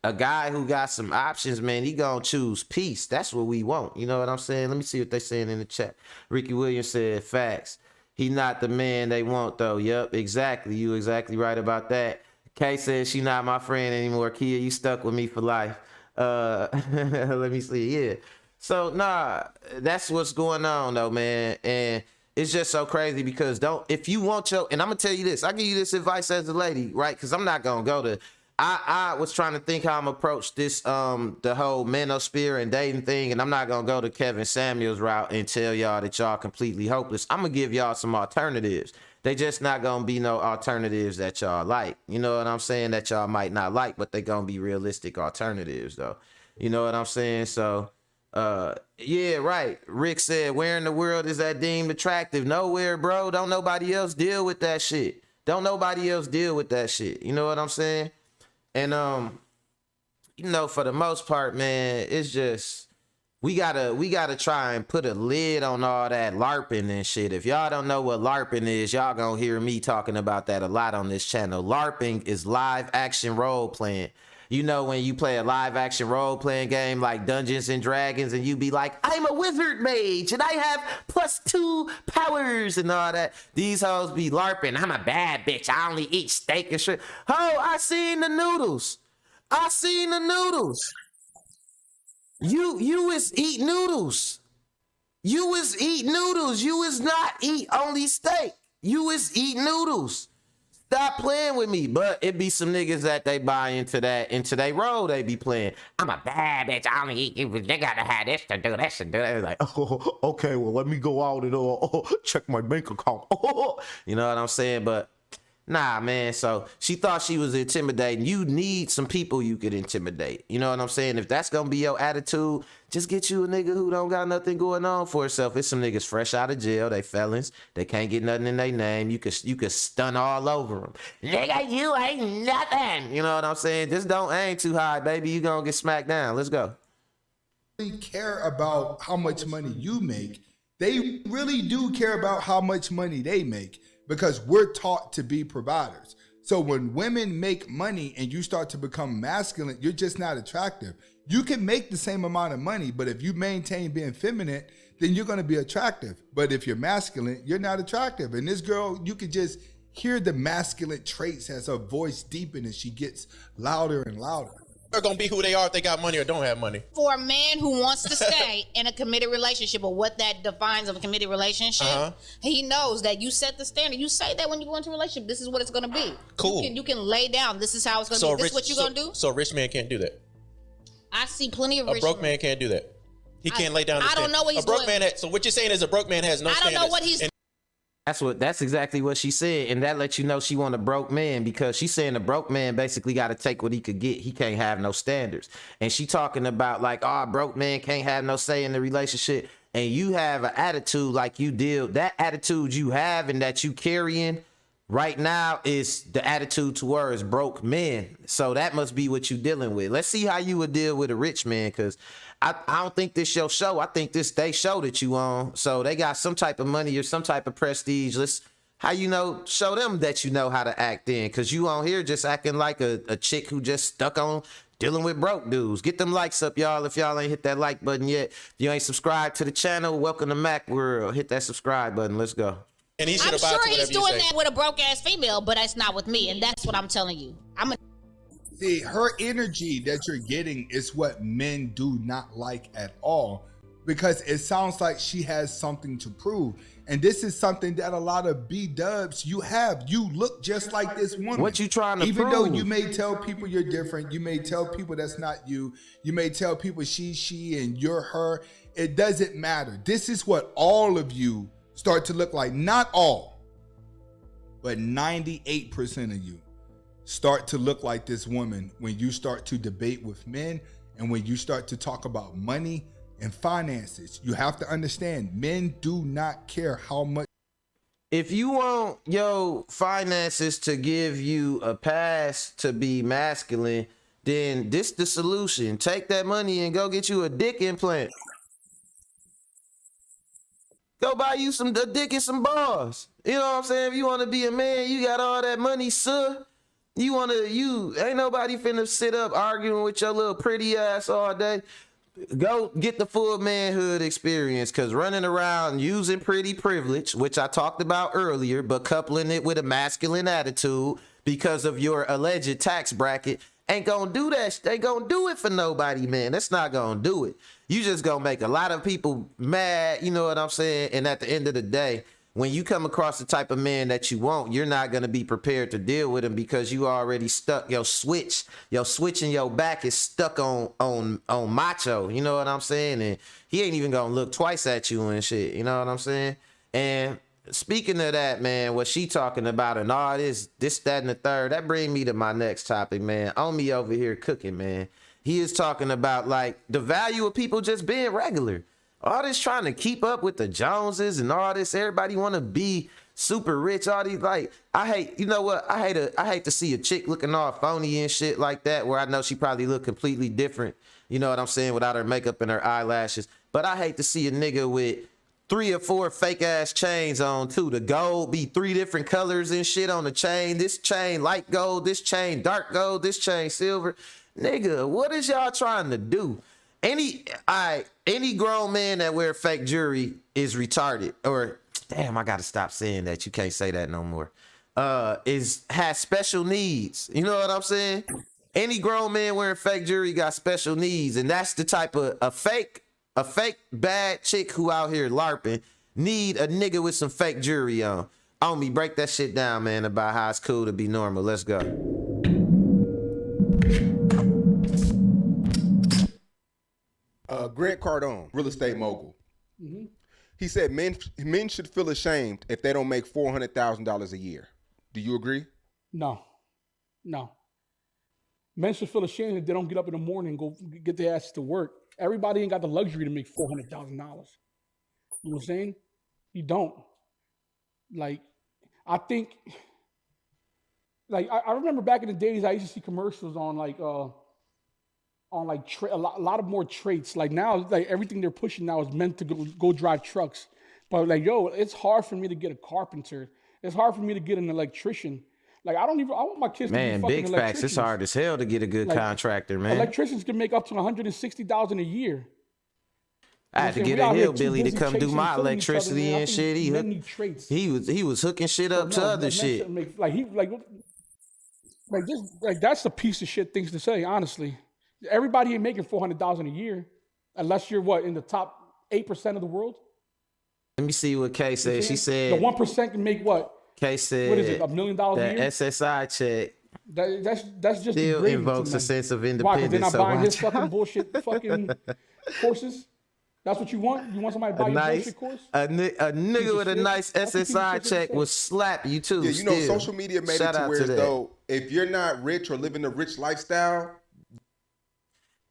a guy who got some options, man, he gonna choose peace. That's what we want. You know what I'm saying? Let me see what they saying in the chat. Ricky Williams said, facts. He not the man they want, though. Yup, exactly. You exactly right about that. Kay says she not my friend anymore. Kia, you stuck with me for life. Let me see. Yeah. So, nah, that's what's going on, though, man. And it's just so crazy because if you want and I'm going to tell you this. I give you this advice as a lady, right? Because I'm not going to go to... I was trying to think how I'm approach this, the whole manosphere and dating thing, and I'm not gonna go to Kevin Samuels route and tell y'all that y'all completely hopeless. I'm gonna give y'all some alternatives. They just not gonna be no alternatives that y'all like. You know what I'm saying? That y'all might not like, but they gonna be realistic alternatives though. You know what I'm saying? So, yeah, right. Rick said, where in the world is that deemed attractive? Nowhere, bro. Don't nobody else deal with that shit. Don't nobody else deal with that shit. You know what I'm saying? And, you know, for the most part, man, it's just, we gotta try and put a lid on all that LARPing and shit. If y'all don't know what LARPing is, y'all gonna hear me talking about that a lot on this channel. LARPing is live action role playing. You know, when you play a live action role playing game like Dungeons and Dragons and you be like, I'm a wizard mage and I have +2 powers and all that. These hoes be LARPing. I'm a bad bitch. I only eat steak and shit. Ho, I seen the noodles. I seen the noodles. You is eat noodles. You is eat noodles. You is not eat only steak. You is eat noodles. Stop playing with me. But it be some niggas that they buy into they role they be playing. I'm a bad bitch. I only eat you. They gotta have this to do this and do that. Like, oh, okay, well, let me go out and check my bank account. You know what I'm saying? But nah, man. So she thought she was intimidating. You need some people you could intimidate. You know what I'm saying? If that's gonna be your attitude, just get you a nigga who don't got nothing going on for herself. It's some niggas fresh out of jail. They felons. They can't get nothing in their name. You could stun all over them. Nigga, you ain't nothing. You know what I'm saying? Just don't aim too high, baby. You gonna get smacked down. Let's go. They care about how much money you make. They really do care about how much money they make, because we're taught to be providers. So when women make money and you start to become masculine, you're just not attractive. You can make the same amount of money, but if you maintain being feminine, then you're going to be attractive. But if you're masculine, you're not attractive. And this girl, you could just hear the masculine traits as her voice deepens and she gets louder and louder. They're gonna be who they are if they got money or don't have money. For a man who wants to stay in a committed relationship, or what that defines of a committed relationship, he knows that you set the standard. You say that when you go into a relationship, this is what it's gonna be. Cool. You can lay down. This is how it's gonna be. This is what you're gonna do. So a rich man can't do that. I see plenty of rich. A broke man can't do that. He can't lay down. I don't know what he's doing. So what you're saying is a broke man has no standards. I don't know what he's. That's exactly what she said, and that lets you know she want a broke man, because she's saying a broke man basically got to take what he could get. He can't have no standards, and she talking about like, oh, a broke man can't have no say in the relationship, and you have an attitude like you deal. That attitude you have and that you carrying right now is the attitude towards broke men. So that must be what you dealing with. Let's see how you would deal with a rich man, because I don't think this your show. I think this they show that you on. So they got some type of money or some type of prestige. Show them that you know how to act in, because you on here just acting like a chick who just stuck on dealing with broke dudes. Get them likes up, y'all. If y'all ain't hit that like button yet, if you ain't subscribed to the channel, welcome to Mac World. Hit that subscribe button. Let's go. And he I'm sure he's doing that with a broke ass female, but that's not with me, and that's what I'm telling you. See, her energy that you're getting is what men do not like at all, because it sounds like she has something to prove. And this is something that a lot of B-dubs you have. You look just like this woman. What you trying to Even prove? though you may tell people you're different, you may tell people that's not you, you may tell people she, and you're her. It doesn't matter. This is what all of you start to look like. Not all, but 98% of you start to look like this woman when you start to debate with men, and when you start to talk about money and finances. You have to understand, men do not care how much. If you want your finances to give you a pass to be masculine, then this the solution. Take that money and go get you a dick implant. Go buy you a dick and some balls. You know what I'm saying? If you want to be a man, you got all that money, sir. Ain't nobody finna sit up arguing with your little pretty ass all day. Go get the full manhood experience, because running around using pretty privilege, which I talked about earlier, but coupling it with a masculine attitude because of your alleged tax bracket, ain't gonna do that. They gonna do it for nobody, man. That's not gonna do it. You just gonna make a lot of people mad, you know what I'm saying? And at the end of the day, when you come across the type of man that you want, you're not going to be prepared to deal with him, because you already stuck. Your switch in your back is stuck on macho. You know what I'm saying? And he ain't even going to look twice at you and shit. You know what I'm saying? And speaking of that, man, what she talking about and all this, that, and the third, that bring me to my next topic, man. On me over here cooking, man. He is talking about like the value of people just being regular. All this trying to keep up with the Joneses and all this, everybody want to be super rich, all these, like, I hate, you know what? I hate to see a chick looking all phony and shit like that, where I know she probably look completely different, you know what I'm saying, without her makeup and her eyelashes. But I hate to see a nigga with 3 or 4 fake ass chains on too. The gold be 3 different colors and shit on the chain. This chain light gold, this chain dark gold, this chain silver. Nigga, what is y'all trying to do? Any grown man that wear fake jewelry is retarded. Or damn, I gotta stop saying that. You can't say that no more. Has special needs. You know what I'm saying? Any grown man wearing fake jewelry got special needs, and that's the type of a fake bad chick who out here LARPing need a nigga with some fake jewelry on. On me, break that shit down, man, about how it's cool to be normal. Let's go. Greg Cardone, real estate mogul. He said men should feel ashamed if they don't make $400,000 a year. Do you agree? No. Men should feel ashamed if they don't get up in the morning and go get their asses to work. Everybody ain't got the luxury to make $400,000. You know what I'm saying? You don't. Like, I think, like, I remember back in the days, I used to see commercials on a lot of more traits. Like now, like everything they're pushing now is meant to go drive trucks. But like, yo, it's hard for me to get a carpenter. It's hard for me to get an electrician. Like I want my kids to be fucking big facts. electricians. It's hard as hell to get a good contractor, man. Electricians can make up to $160,000 a year. I had to get a hillbilly to come do my electricity and shit. He was hooking shit up to other shit. That's a piece of shit things to say, honestly. Everybody ain't making $400,000 a year, unless you're in the top 8% of the world. Let me see what Kay said. She said the 1% can make what? Kay said, what is it? $1 million a year? That SSI check. That's just still invokes a sense of independence. Why? Because they're not buying his fucking bullshit fucking courses. That's what you want? You want somebody to buy your bullshit course? A nigga with a nice SSI check will slap you too. Yeah, you know, social media made it to where though if you're not rich or living a rich lifestyle,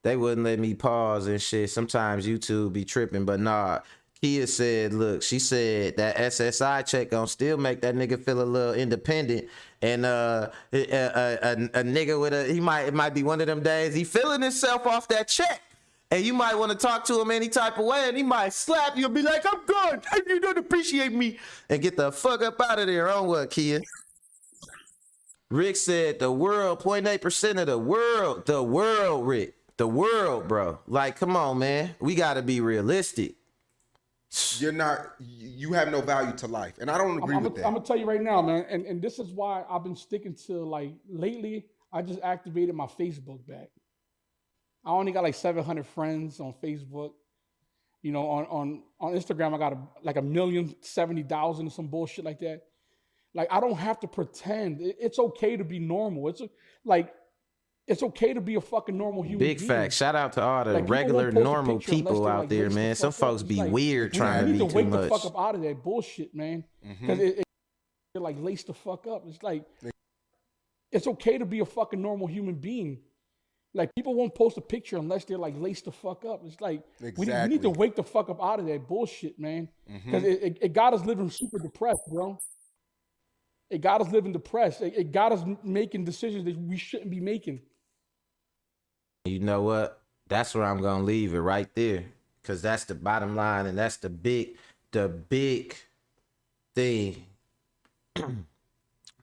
they wouldn't let me pause and shit. Sometimes YouTube be tripping, but nah. Kia said, look, she said that SSI check gonna still make that nigga feel a little independent. And a nigga with it might be one of them days he feeling himself off that check. And you might want to talk to him any type of way, and he might slap you and be like, I'm good. You don't appreciate me. And get the fuck up out of there. On what, Kia? Rick said the world, 0.8% of the world, Rick. The world, bro. Like, come on, man. We got to be realistic. You have no value to life. And I don't agree with that. I'm going to tell you right now, man. And this is why I've been sticking to, like, lately, I just activated my Facebook back. I only got like 700 friends on Facebook. You know, on Instagram, I got like 1,070,000 or some bullshit like that. Like, I don't have to pretend. It's okay to be normal. It's okay to be a fucking normal human being. Big fact. Shout out to all the regular, normal people out there, man. Some folks be weird trying to be too much. You need to wake the fuck up out of that bullshit, man. Because it like lace the fuck up. It's like, it's okay to be a fucking normal human being. Like, people won't post a picture unless they're like laced the fuck up. It's like, we need to wake the fuck up out of that bullshit, man. Because it got us living super depressed, bro. It got us living depressed. It got us making decisions that we shouldn't be making. You know what? That's where I'm gonna leave it right there, because that's the bottom line, and that's the big thing,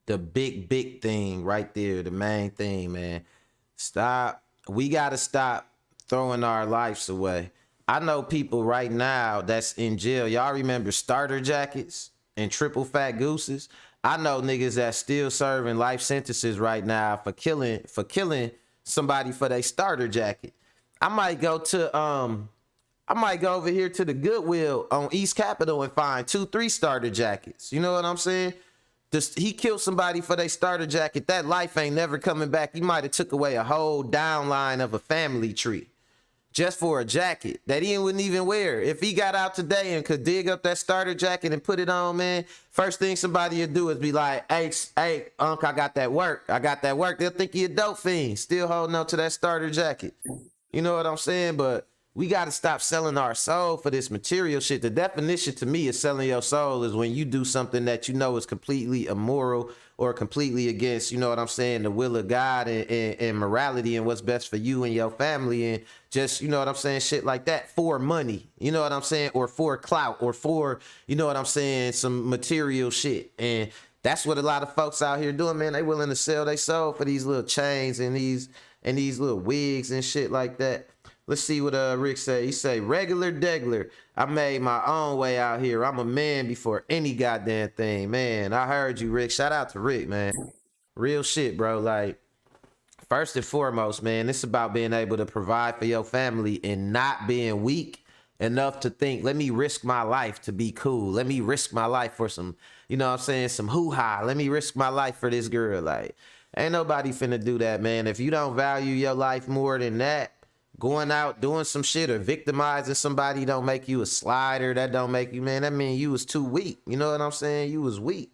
the big thing right there, the main thing, man. Stop. We gotta stop throwing our lives away. I know people right now that's in jail. Y'all remember starter jackets and triple fat gooses? I know niggas that's still serving life sentences right now for killing somebody for their starter jacket. I might go over here to the Goodwill on East Capitol and find 2-3 starter jackets. You know what I'm saying? He killed somebody for their starter jacket. That life ain't never coming back. He might have took away a whole downline of a family tree just for a jacket that he wouldn't even wear. If he got out today and could dig up that starter jacket and put it on, man, first thing somebody would do is be like, hey, Unc, I got that work. They'll think he a dope fiend, still holding on to that starter jacket. You know what I'm saying? But we got to stop selling our soul for this material shit. The definition to me of selling your soul is when you do something that you know is completely immoral or completely against, you know what I'm saying, the will of God and morality and what's best for you and your family, and just, you know what I'm saying, shit like that for money, you know what I'm saying, or for clout, or for, you know what I'm saying, some material shit. And that's what a lot of folks out here doing, man. They willing to sell their soul for these little chains and these little wigs and shit like that. Let's see what Rick say. He say, regular degler. I made my own way out here. I'm a man before any goddamn thing. Man, I heard you, Rick. Shout out to Rick, man. Real shit, bro. Like, first and foremost, man, it's about being able to provide for your family and not being weak enough to think, let me risk my life to be cool. Let me risk my life for some, you know what I'm saying, some hoo-ha. Let me risk my life for this girl. Like, ain't nobody finna do that, man. If you don't value your life more than that, going out doing some shit or victimizing somebody don't make you a slider. That don't make you, man. That mean you was too weak. You know what I'm saying? You was weak.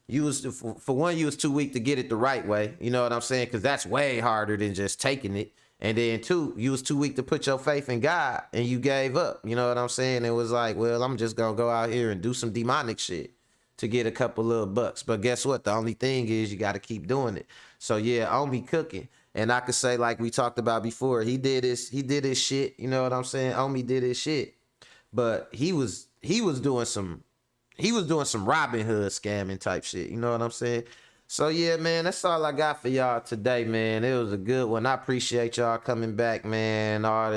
You was, for one, you was too weak to get it the right way. You know what I'm saying? Because that's way harder than just taking it. And then two, you was too weak to put your faith in God and you gave up. You know what I'm saying? It was like, well, I'm just going to go out here and do some demonic shit to get a couple little bucks. But guess what? The only thing is you got to keep doing it. So yeah, Omi cooking. And I could say, like we talked about before, he did his shit. You know what I'm saying? Omi did his shit. But he was doing some Robin Hood scamming type shit. You know what I'm saying? So yeah, man, that's all I got for y'all today, man. It was a good one. I appreciate y'all coming back, man. All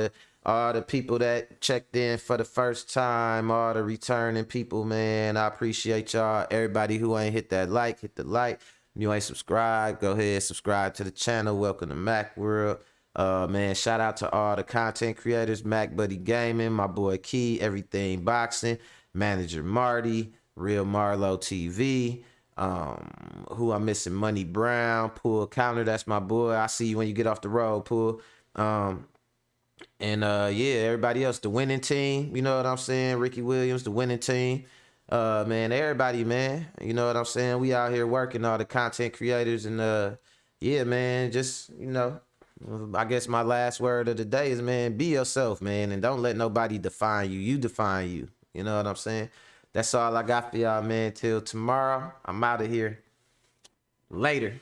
the people that checked in for the first time, all the returning people, man. I appreciate y'all. Everybody who ain't hit that like, hit the like. If you ain't subscribed, go ahead, subscribe to the channel. Welcome to Mac World. Man, shout out to all the content creators, Mac Buddy Gaming, my boy Key, Everything Boxing, Manager Marty, Real Marlo TV, who I'm missing, Money Brown, Pool Counter, that's my boy. I see you when you get off the road, Pool. And yeah, everybody else, the winning team, you know what I'm saying? Ricky Williams, the winning team. Man, everybody, man, you know what I'm saying? We out here working, all the content creators, and yeah, man, just, you know, I guess my last word of the day is, man, be yourself, man, and don't let nobody define you. You define you. You know what I'm saying? That's all I got for y'all, man. Till tomorrow, I'm out of here. Later.